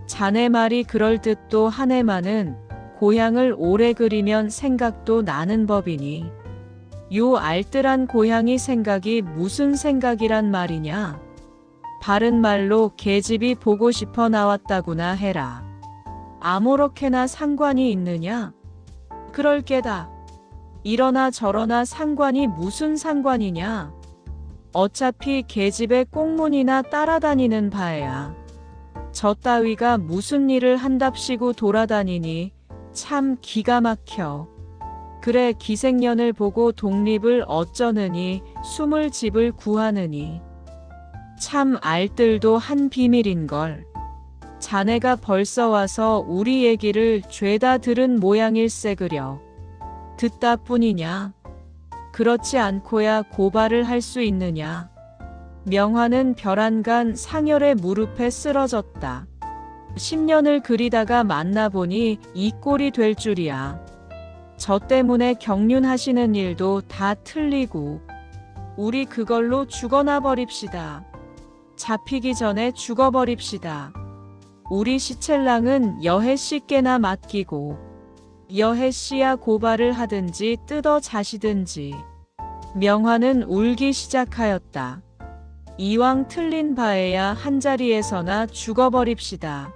자네 말이 그럴듯도 하네마는 고향을 오래 그리면 생각도 나는 법이니. 요 알뜰한 고향이 생각이 무슨 생각이란 말이냐? 바른 말로 계집이 보고 싶어 나왔다구나 해라. 아무렇게나 상관이 있느냐? 그럴 게다. 이러나 저러나 상관이 무슨 상관이냐? 어차피 계집의 꽁문이나 따라다니는 바에야. 저 따위가 무슨 일을 한답시고 돌아다니니 참 기가 막혀. 그래 기생년을 보고 독립을 어쩌느니 숨을 집을 구하느니. 참 알뜰도 한 비밀인걸. 자네가 벌써 와서 우리 얘기를 죄다 들은 모양일세 그려. 듣다 뿐이냐? 그렇지 않고야 고발을 할 수 있느냐? 명화는 벼란간 상열의 무릎에 쓰러졌다. 10년을 그리다가 만나보니 이 꼴이 될 줄이야. 저 때문에 경륜하시는 일도 다 틀리고 우리 그걸로 죽어나 버립시다. 잡히기 전에 죽어버립시다. 우리 시첼랑은 여해 씨께나 맡기고 여해 씨야 고발을 하든지 뜯어 자시든지. 명화는 울기 시작하였다. 이왕 틀린 바에야 한자리에서나 죽어버립시다.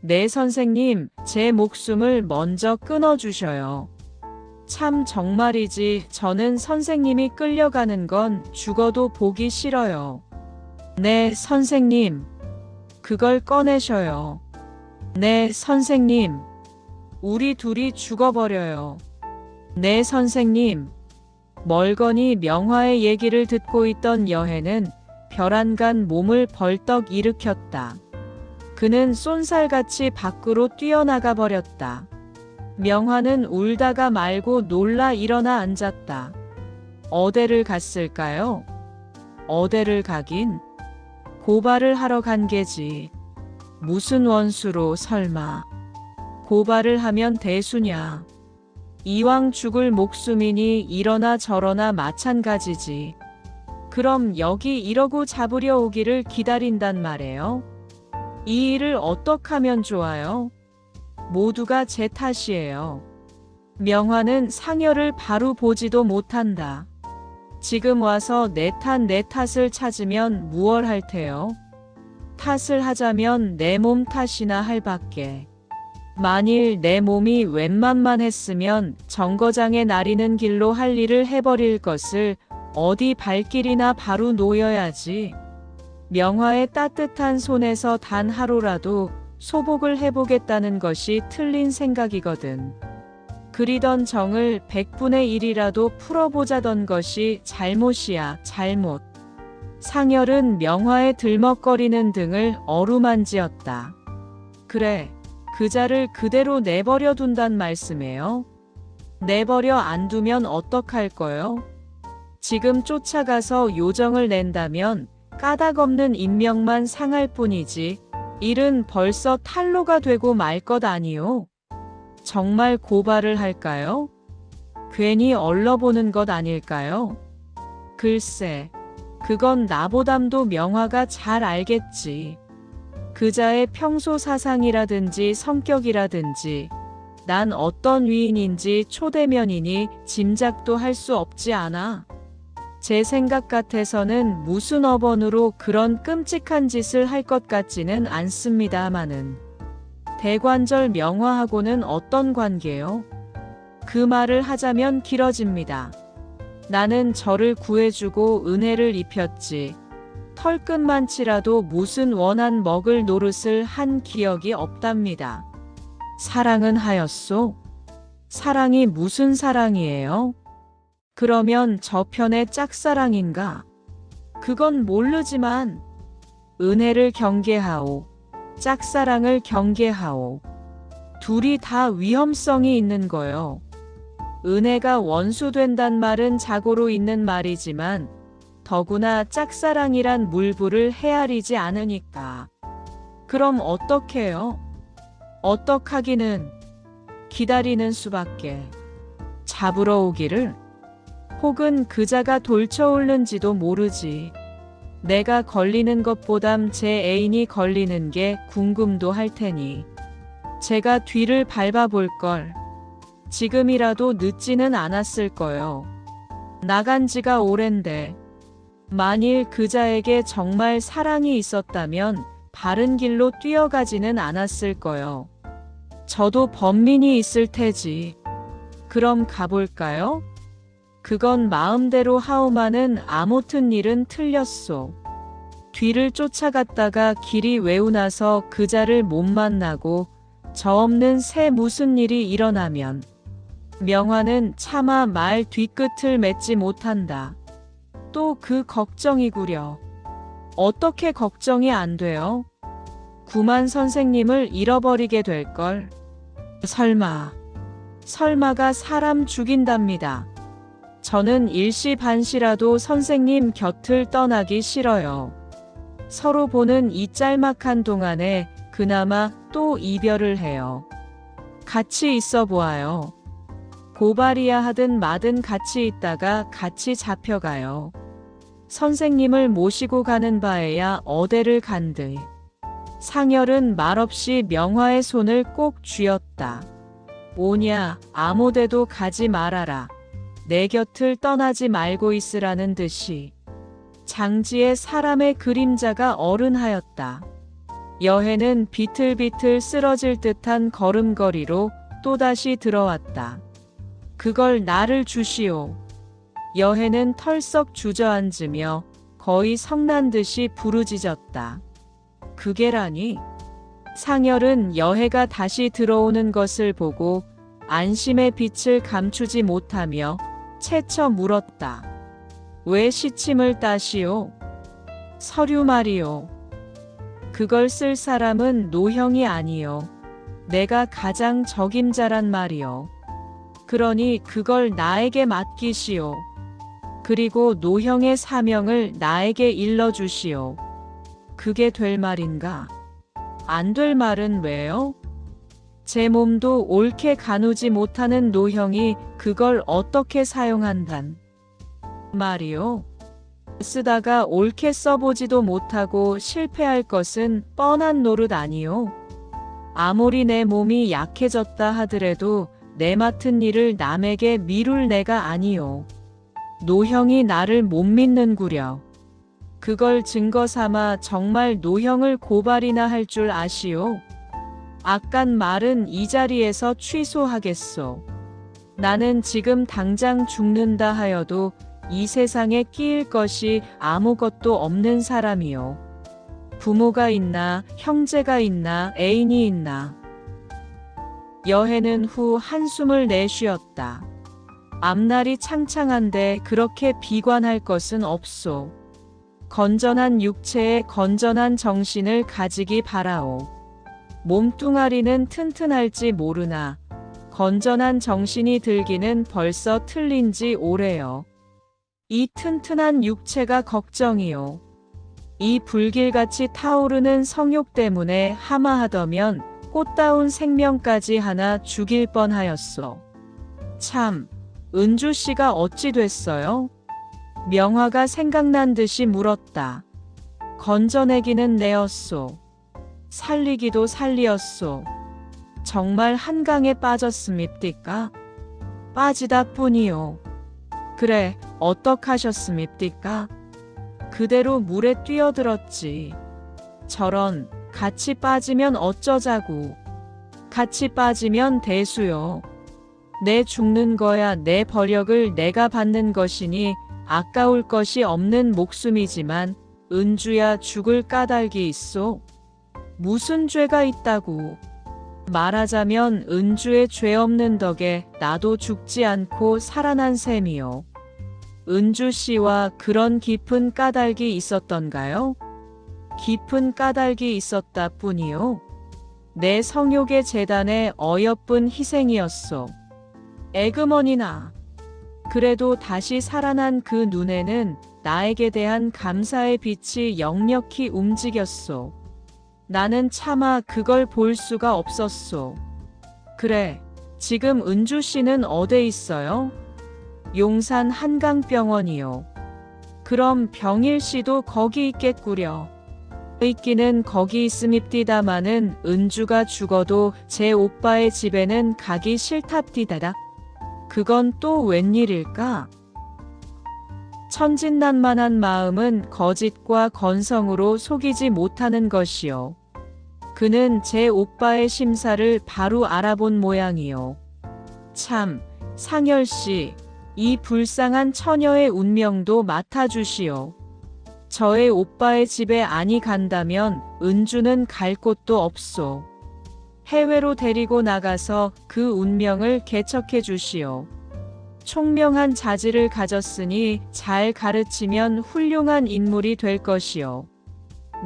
네 선생님, 제 목숨을 먼저 끊어주셔요. 참 정말이지 저는 선생님이 끌려가는 건 죽어도 보기 싫어요. 네 선생님, 그걸 꺼내셔요. 네 선생님, 우리 둘이 죽어버려요. 네 선생님. 멀거니 명화의 얘기를 듣고 있던 여해는 벼란간 몸을 벌떡 일으켰다. 그는 쏜살같이 밖으로 뛰어나가 버렸다. 명화는 울다가 말고 놀라 일어나 앉았다. 어디를 갔을까요? 어디를 가긴? 고발을 하러 간 게지. 무슨 원수로 설마. 고발을 하면 대수냐. 이왕 죽을 목숨이니 이러나 저러나 마찬가지지. 그럼 여기 이러고 잡으려 오기를 기다린단 말이에요. 이 일을 어떡하면 좋아요? 모두가 제 탓이에요. 명화는 상여를 바로 보지도 못한다. 지금 와서 내 탓을 찾으면 무얼 할 테요? 탓을 하자면 내 몸 탓이나 할 밖에. 만일 내 몸이 웬만만 했으면 정거장에 나리는 길로 할 일을 해버릴 것을 어디 발길이나 바로 놓여야지. 명화의 따뜻한 손에서 단 하루라도 소복을 해보겠다는 것이 틀린 생각이거든. 그리던 정을 100분의 1이라도 풀어보자던 것이 잘못이야, 잘못. 상열은 명화의 들먹거리는 등을 어루만지었다. 그래, 그자를 그대로 내버려 둔단 말씀이에요? 내버려 안 두면 어떡할 거요? 지금 쫓아가서 요정을 낸다면 까닭없는 인명만 상할 뿐이지 일은 벌써 탈로가 되고 말 것 아니요? 정말 고발을 할까요? 괜히 얼러보는 것 아닐까요? 글쎄, 그건 나보담도 명화가 잘 알겠지. 그자의 평소 사상이라든지 성격이라든지 난 어떤 위인인지 초대면이니 짐작도 할 수 없지 않아. 제 생각 같아서는 무슨 어번으로 그런 끔찍한 짓을 할 것 같지는 않습니다마는. 대관절 명화하고는 어떤 관계요? 그 말을 하자면 길어집니다. 나는 저를 구해주고 은혜를 입혔지. 털끝만치라도 무슨 원한 먹을 노릇을 한 기억이 없답니다. 사랑은 하였소? 사랑이 무슨 사랑이에요? 그러면 저편의 짝사랑인가? 그건 모르지만 은혜를 경계하오. 짝사랑을 경계하오. 둘이 다 위험성이 있는 거요. 은혜가 원수된단 말은 자고로 있는 말이지만 더구나 짝사랑이란 물불을 헤아리지 않으니까. 그럼 어떡해요? 어떡하기는 기다리는 수밖에. 잡으러 오기를? 혹은 그자가 돌쳐올는지도 모르지. 내가 걸리는 것보담 제 애인이 걸리는 게 궁금도 할 테니. 제가 뒤를 밟아볼 걸. 지금이라도 늦지는 않았을 거요. 나간 지가 오랜데. 만일 그자에게 정말 사랑이 있었다면 바른 길로 뛰어가지는 않았을 거요. 저도 번민이 있을 테지. 그럼 가볼까요? 그건 마음대로 하오마는 아무튼 일은 틀렸소. 뒤를 쫓아갔다가 길이 외우나서 그자를 못 만나고 저 없는 새 무슨 일이 일어나면 명화는 차마 말 뒤끝을 맺지 못한다. 또 그 걱정이구려. 어떻게 걱정이 안 돼요? 구만 선생님을 잃어버리게 될걸. 설마가 사람 죽인답니다. 저는 일시반시라도 선생님 곁을 떠나기 싫어요. 서로 보는 이 짤막한 동안에 그나마 또 이별을 해요. 같이 있어 보아요. 고발이야 하든 마든 같이 있다가 같이 잡혀가요. 선생님을 모시고 가는 바에야 어디를 간들. 상열은 말없이 명화의 손을 꼭 쥐었다. 뭐냐, 아무데도 가지 말아라. 내 곁을 떠나지 말고 있으라는 듯이. 장지에 사람의 그림자가 어른하였다. 여해는 비틀비틀 쓰러질 듯한 걸음걸이로 또다시 들어왔다. 그걸 나를 주시오. 여해는 털썩 주저앉으며 거의 성난 듯이 부르짖었다. 그게라니? 상열은 여해가 다시 들어오는 것을 보고 안심의 빛을 감추지 못하며 채쳐 물었다. 왜 시침을 따시오? 서류 말이오. 그걸 쓸 사람은 노형이 아니요. 내가 가장 적임자란 말이오. 그러니 그걸 나에게 맡기시오. 그리고 노형의 사명을 나에게 일러주시오. 그게 될 말인가? 안 될 말은 왜요? 제 몸도 옳게 가누지 못하는 노형이 그걸 어떻게 사용한단 말이오? 쓰다가 옳게 써보지도 못하고 실패할 것은 뻔한 노릇 아니오? 아무리 내 몸이 약해졌다 하더라도 내 맡은 일을 남에게 미룰 내가 아니오. 노형이 나를 못 믿는구려. 그걸 증거 삼아 정말 노형을 고발이나 할 줄 아시오? 아깐 말은 이 자리에서 취소하겠소. 나는 지금 당장 죽는다 하여도 이 세상에 끼일 것이 아무것도 없는 사람이요. 부모가 있나, 형제가 있나, 애인이 있나. 여해는 후 한숨을 내쉬었다. 앞날이 창창한데 그렇게 비관할 것은 없소. 건전한 육체에 건전한 정신을 가지기 바라오. 몸뚱아리는 튼튼할지 모르나 건전한 정신이 들기는 벌써 틀린 지 오래요. 이 튼튼한 육체가 걱정이요. 이 불길같이 타오르는 성욕 때문에 하마하더면 꽃다운 생명까지 하나 죽일 뻔하였소. 참, 은주 씨가 어찌 됐어요? 명화가 생각난 듯이 물었다. 건져내기는 내었소. 살리기도 살리었소. 정말 한강에 빠졌습니까? 빠지다 뿐이요. 그래, 어떡하셨습니까? 그대로 물에 뛰어들었지. 저런, 같이 빠지면 어쩌자고. 같이 빠지면 대수요. 내 죽는 거야 내 버력을 내가 받는 것이니 아까울 것이 없는 목숨이지만 은주야 죽을 까닭이 있소. 무슨 죄가 있다고. 말하자면 은주의 죄 없는 덕에 나도 죽지 않고 살아난 셈이요. 은주 씨와 그런 깊은 까닭이 있었던가요? 깊은 까닭이 있었다 뿐이요. 내 성욕의 재단의 어여쁜 희생이었소. 에그머니나. 그래도 다시 살아난 그 눈에는 나에게 대한 감사의 빛이 역력히 움직였소. 나는 차마 그걸 볼 수가 없었소. 그래, 지금 은주 씨는 어디 있어요? 용산 한강병원이요. 그럼 병일 씨도 거기 있겠구려. 있기는 거기 있음입디다마는 은주가 죽어도 제 오빠의 집에는 가기 싫답디다다. 그건 또 웬일일까? 천진난만한 마음은 거짓과 건성으로 속이지 못하는 것이요. 그는 제 오빠의 심사를 바로 알아본 모양이요. 참, 상열씨, 이 불쌍한 처녀의 운명도 맡아주시오. 저의 오빠의 집에 아니 간다면 은주는 갈 곳도 없소. 해외로 데리고 나가서 그 운명을 개척해 주시오. 총명한 자질을 가졌으니 잘 가르치면 훌륭한 인물이 될 것이오.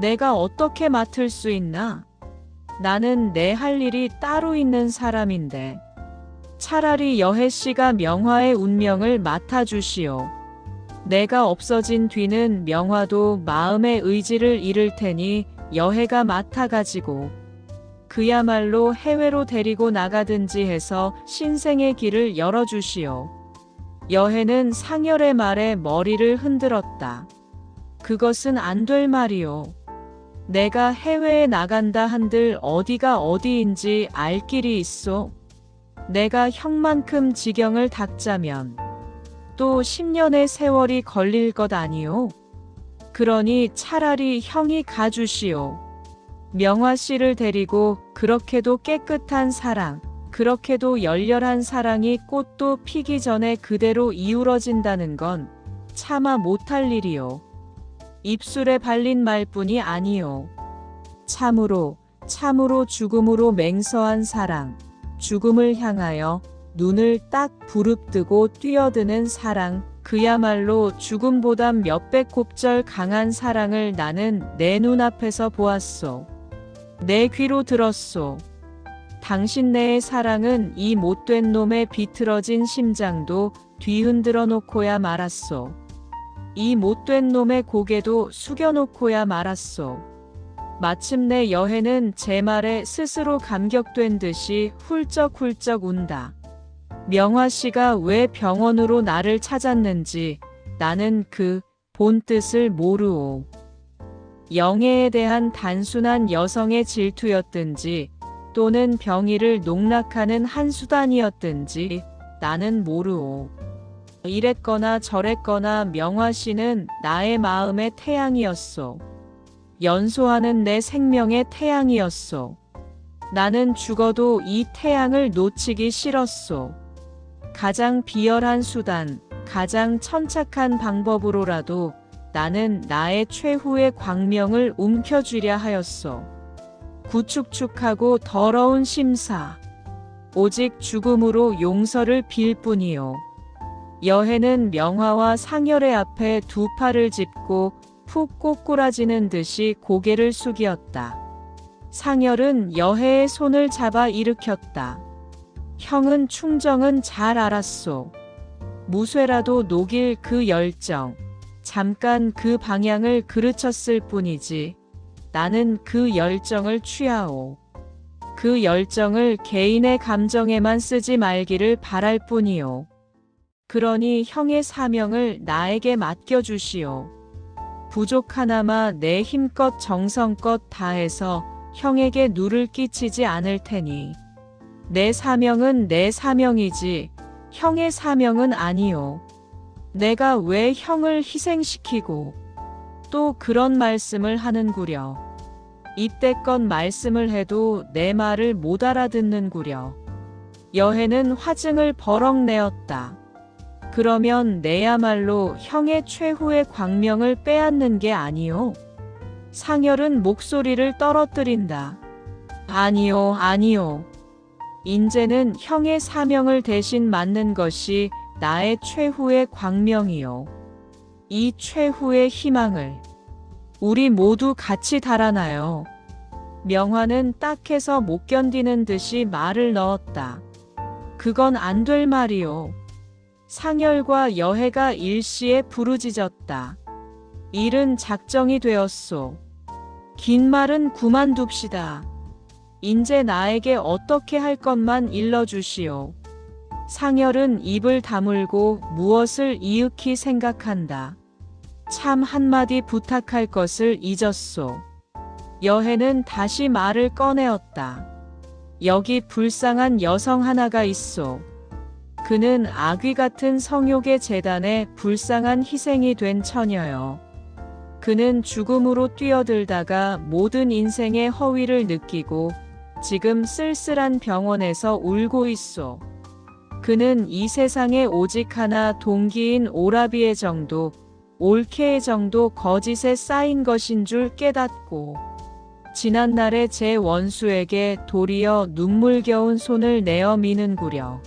내가 어떻게 맡을 수 있나? 나는 내 할 일이 따로 있는 사람인데. 차라리 여혜 씨가 명화의 운명을 맡아주시오. 내가 없어진 뒤는 명화도 마음의 의지를 잃을 테니 여혜가 맡아가지고 그야말로 해외로 데리고 나가든지 해서 신생의 길을 열어주시오. 여혜는 상열의 말에 머리를 흔들었다. 그것은 안 될 말이오. 내가 해외에 나간다 한들 어디가 어디인지 알 길이 있소. 내가 형만큼 지경을 닦자면 또 10년의 세월이 걸릴 것 아니오. 그러니 차라리 형이 가주시오. 명화 씨를 데리고 그렇게도 깨끗한 사랑, 그렇게도 열렬한 사랑이 꽃도 피기 전에 그대로 이루어진다는 건 차마 못할 일이오. 입술에 발린 말뿐이 아니오. 참으로 죽음으로 맹서한 사랑, 죽음을 향하여 눈을 딱 부릅뜨고 뛰어드는 사랑, 그야말로 죽음보다 몇백 곱절 강한 사랑을 나는 내 눈앞에서 보았소. 내 귀로 들었소. 당신네의 사랑은 이 못된 놈의 비틀어진 심장도 뒤흔들어 놓고야 말았소. 이 못된 놈의 고개도 숙여놓고야 말았소. 마침내 여혜는 제 말에 스스로 감격된 듯이 훌쩍훌쩍 운다. 명화 씨가 왜 병원으로 나를 찾았는지 나는 그 본 뜻을 모르오. 영애에 대한 단순한 여성의 질투였든지 또는 병이를 농락하는 한 수단이었든지 나는 모르오. 이랬거나 저랬거나 명화 씨는 나의 마음의 태양이었소. 연소하는 내 생명의 태양이었소. 나는 죽어도 이 태양을 놓치기 싫었소. 가장 비열한 수단, 가장 천착한 방법으로라도 나는 나의 최후의 광명을 움켜쥐려 하였소. 구축축하고 더러운 심사. 오직 죽음으로 용서를 빌 뿐이요. 여혜는 명화와 상열의 앞에 두 팔을 짚고 푹 꼬꾸라지는 듯이 고개를 숙였다. 상열은 여혜의 손을 잡아 일으켰다. 형은 충정은 잘 알았소. 무쇠라도 녹일 그 열정. 잠깐 그 방향을 그르쳤을 뿐이지. 나는 그 열정을 취하오. 그 열정을 개인의 감정에만 쓰지 말기를 바랄 뿐이오. 그러니 형의 사명을 나에게 맡겨주시오. 부족하나마 내 힘껏 정성껏 다해서 형에게 누를 끼치지 않을 테니. 내 사명은 내 사명이지 형의 사명은 아니오. 내가 왜 형을 희생시키고 또 그런 말씀을 하는구려. 이때껏 말씀을 해도 내 말을 못 알아듣는구려. 여해는 화증을 버럭 내었다. 그러면 내야말로 형의 최후의 광명을 빼앗는 게 아니오? 상열은 목소리를 떨어뜨린다. 아니요, 아니요. 인제는 형의 사명을 대신 맡는 것이 나의 최후의 광명이요. 이 최후의 희망을 우리 모두 같이 달아나요. 명화는 딱해서 못 견디는 듯이 말을 넣었다. 그건 안 될 말이오. 상열과 여해가 일시에 부르짖었다. 일은 작정이 되었소. 긴 말은 그만둡시다. 인제 나에게 어떻게 할 것만 일러주시오. 상열은 입을 다물고 무엇을 이윽히 생각한다. 참 한마디 부탁할 것을 잊었소. 여해는 다시 말을 꺼내었다. 여기 불쌍한 여성 하나가 있소. 그는 아귀 같은 성욕의 재단에 불쌍한 희생이 된 처녀요. 그는 죽음으로 뛰어들다가 모든 인생의 허위를 느끼고 지금 쓸쓸한 병원에서 울고 있소. 그는 이 세상에 오직 하나 동기인 오라비의 정도, 올케의 정도 거짓에 쌓인 것인 줄 깨닫고 지난날의 제 원수에게 도리어 눈물겨운 손을 내어 미는구려.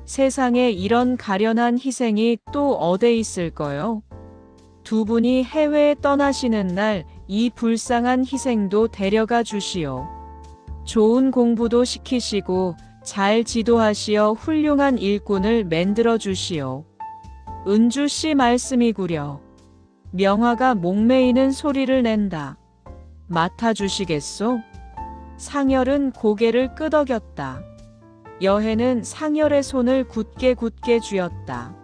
세상에 이런 가련한 희생이 또 어디 있을까요? 두 분이 해외에 떠나시는 날 이 불쌍한 희생도 데려가 주시오. 좋은 공부도 시키시고 잘 지도하시어 훌륭한 일꾼을 만들어 주시오. 은주 씨 말씀이구려. 명화가 목매이는 소리를 낸다. 맡아주시겠소? 상열은 고개를 끄덕였다. 여해는 상열의 손을 굳게 쥐었다.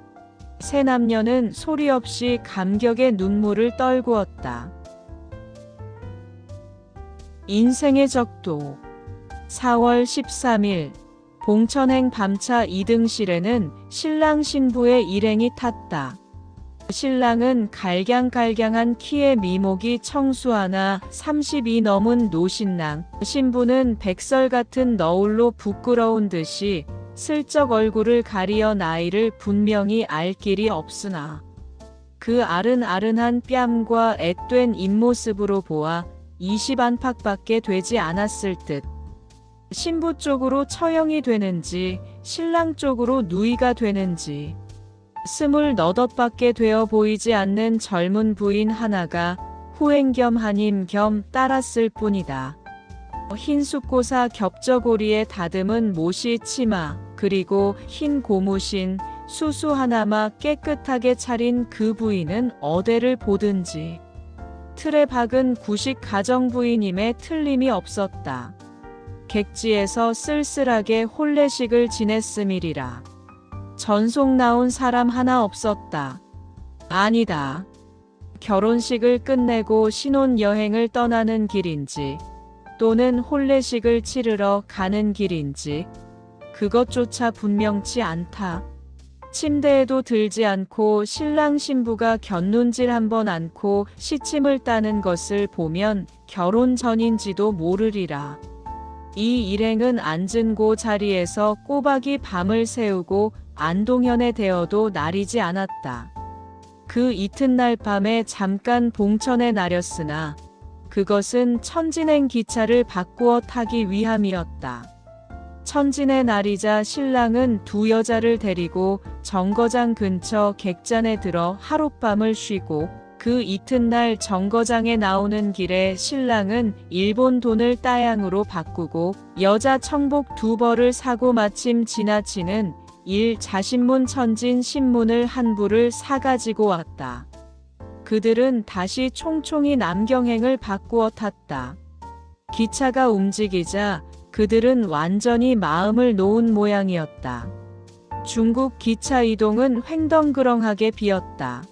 세 남녀는 소리 없이 감격의 눈물을 떨구었다. 인생의 적도 4월 13일 봉천행 밤차 2등실에는 신랑 신부의 일행이 탔다. 신랑은 갈량갈량한 키의 미목이 청수하나 30이 넘은 노신랑, 신부는 백설 같은 너울로 부끄러운 듯이 슬쩍 얼굴을 가리어 나이를 분명히 알 길이 없으나 그 아른아른한 뺨과 앳된 입모습으로 보아 20 안팎밖에 되지 않았을 듯. 신부 쪽으로 처형이 되는지 신랑 쪽으로 누이가 되는지 28밖에 되어 보이지 않는 젊은 부인 하나가 후행 겸 한임 겸 따랐을 뿐이다. 흰 숫고사 겹저고리에 다듬은 모시 치마 그리고 흰 고무신 수수 하나마 깨끗하게 차린 그 부인은 어디를 보든지 틀에 박은 구식 가정부인임에 틀림이 없었다. 객지에서 쓸쓸하게 혼례식을 지냈음이리라. 전속 나온 사람 하나 없었다. 아니다. 결혼식을 끝내고 신혼여행을 떠나는 길인지 또는 혼례식을 치르러 가는 길인지 그것조차 분명치 않다. 침대에도 들지 않고 신랑 신부가 곁눈질 한번 않고 시침을 따는 것을 보면 결혼 전인지도 모르리라. 이 일행은 앉은 고 자리에서 꼬박이 밤을 새우고 안동현에 되어도 나리지 않았다. 그 이튿날 밤에 잠깐 봉천에 나렸으나 그것은 천진행 기차를 바꾸어 타기 위함이었다. 천진의 날이자 신랑은 두 여자를 데리고 정거장 근처 객잔에 들어 하룻밤을 쉬고 그 이튿날 정거장에 나오는 길에 신랑은 일본 돈을 따양으로 바꾸고 여자 청복 2벌을 사고 마침 지나치는 자신문 천진 신문을 한 부를 사가지고 왔다. 그들은 다시 총총히 남경행을 바꾸어 탔다. 기차가 움직이자 그들은 완전히 마음을 놓은 모양이었다. 중국 기차 이동은 횡덩그렁하게 비었다.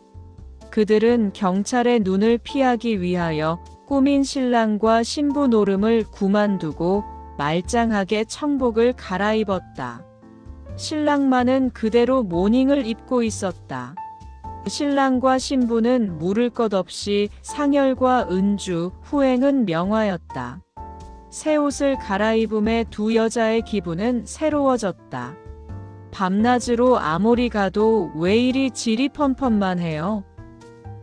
그들은 경찰의 눈을 피하기 위하여 꾸민 신랑과 신부 노름을 그만두고 말짱하게 청복을 갈아입었다. 신랑만은 그대로 모닝을 입고 있었다. 신랑과 신부는 물을 것 없이 상열과 은주, 후행은 명화였다. 새 옷을 갈아입음에 두 여자의 기분은 새로워졌다. 밤낮으로 아무리 가도 왜 이리 질이 펀펀만 해요?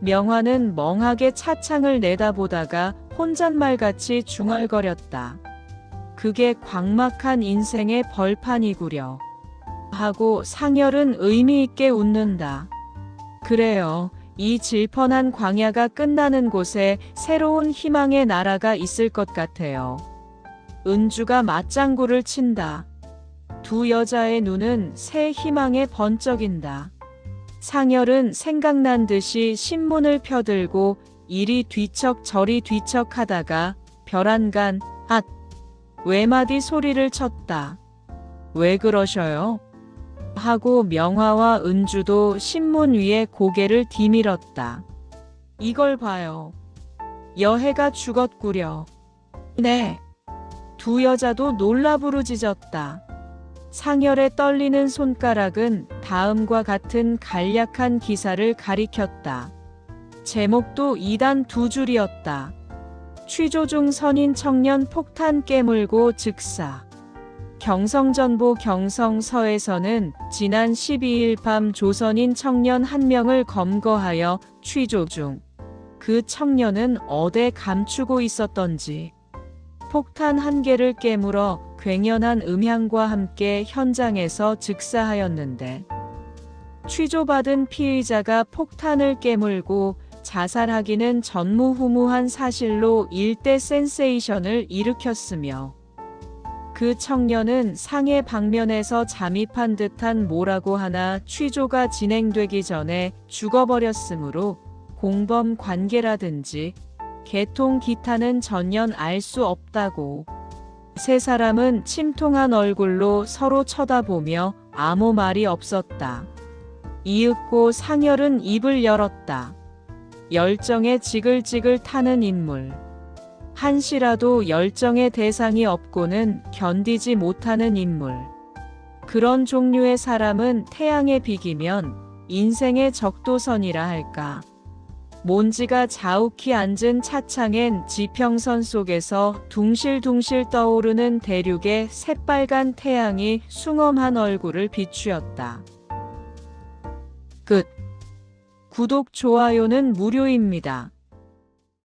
명화는 멍하게 차창을 내다보다가 혼잣말같이 중얼거렸다. 그게 광막한 인생의 벌판이구려. 하고 상열은 의미 있게 웃는다. 그래요. 이 질펀한 광야가 끝나는 곳에 새로운 희망의 나라가 있을 것 같아요. 은주가 맞장구를 친다. 두 여자의 눈은 새 희망에 번쩍인다. 상열은 생각난 듯이 신문을 펴들고 이리 뒤척 저리 뒤척 하다가 별안간 앗 외마디 소리를 쳤다. 왜 그러셔요? 하고 명화와 은주도 신문 위에 고개를 디밀었다. 이걸 봐요. 여해가 죽었구려. 네. 두 여자도 놀라 부르짖었다. 상열의 떨리는 손가락은 다음과 같은 간략한 기사를 가리켰다. 제목도 2단 2줄이었다. 취조중 선인 청년 폭탄 깨물고 즉사. 경성전보 경성서에서는 지난 12일 밤 조선인 청년 한 명을 검거하여 취조 중 그 청년은 어디 감추고 있었던지 폭탄 한 개를 깨물어 괭연한 음향과 함께 현장에서 즉사하였는데 취조받은 피의자가 폭탄을 깨물고 자살하기는 전무후무한 사실로 일대 센세이션을 일으켰으며 그 청년은 상해 방면에서 잠입한 듯한 뭐라고 하나 취조가 진행되기 전에 죽어버렸으므로 공범 관계라든지 개통 기타는 전혀 알 수 없다고. 세 사람은 침통한 얼굴로 서로 쳐다보며 아무 말이 없었다. 이윽고 상열은 입을 열었다. 열정에 지글지글 타는 인물. 한시라도 열정의 대상이 없고는 견디지 못하는 인물. 그런 종류의 사람은 태양에 비기면 인생의 적도선이라 할까. 먼지가 자욱히 앉은 차창엔 지평선 속에서 둥실둥실 떠오르는 대륙의 새빨간 태양이 숭엄한 얼굴을 비추었다. 끝. 구독, 좋아요는 무료입니다.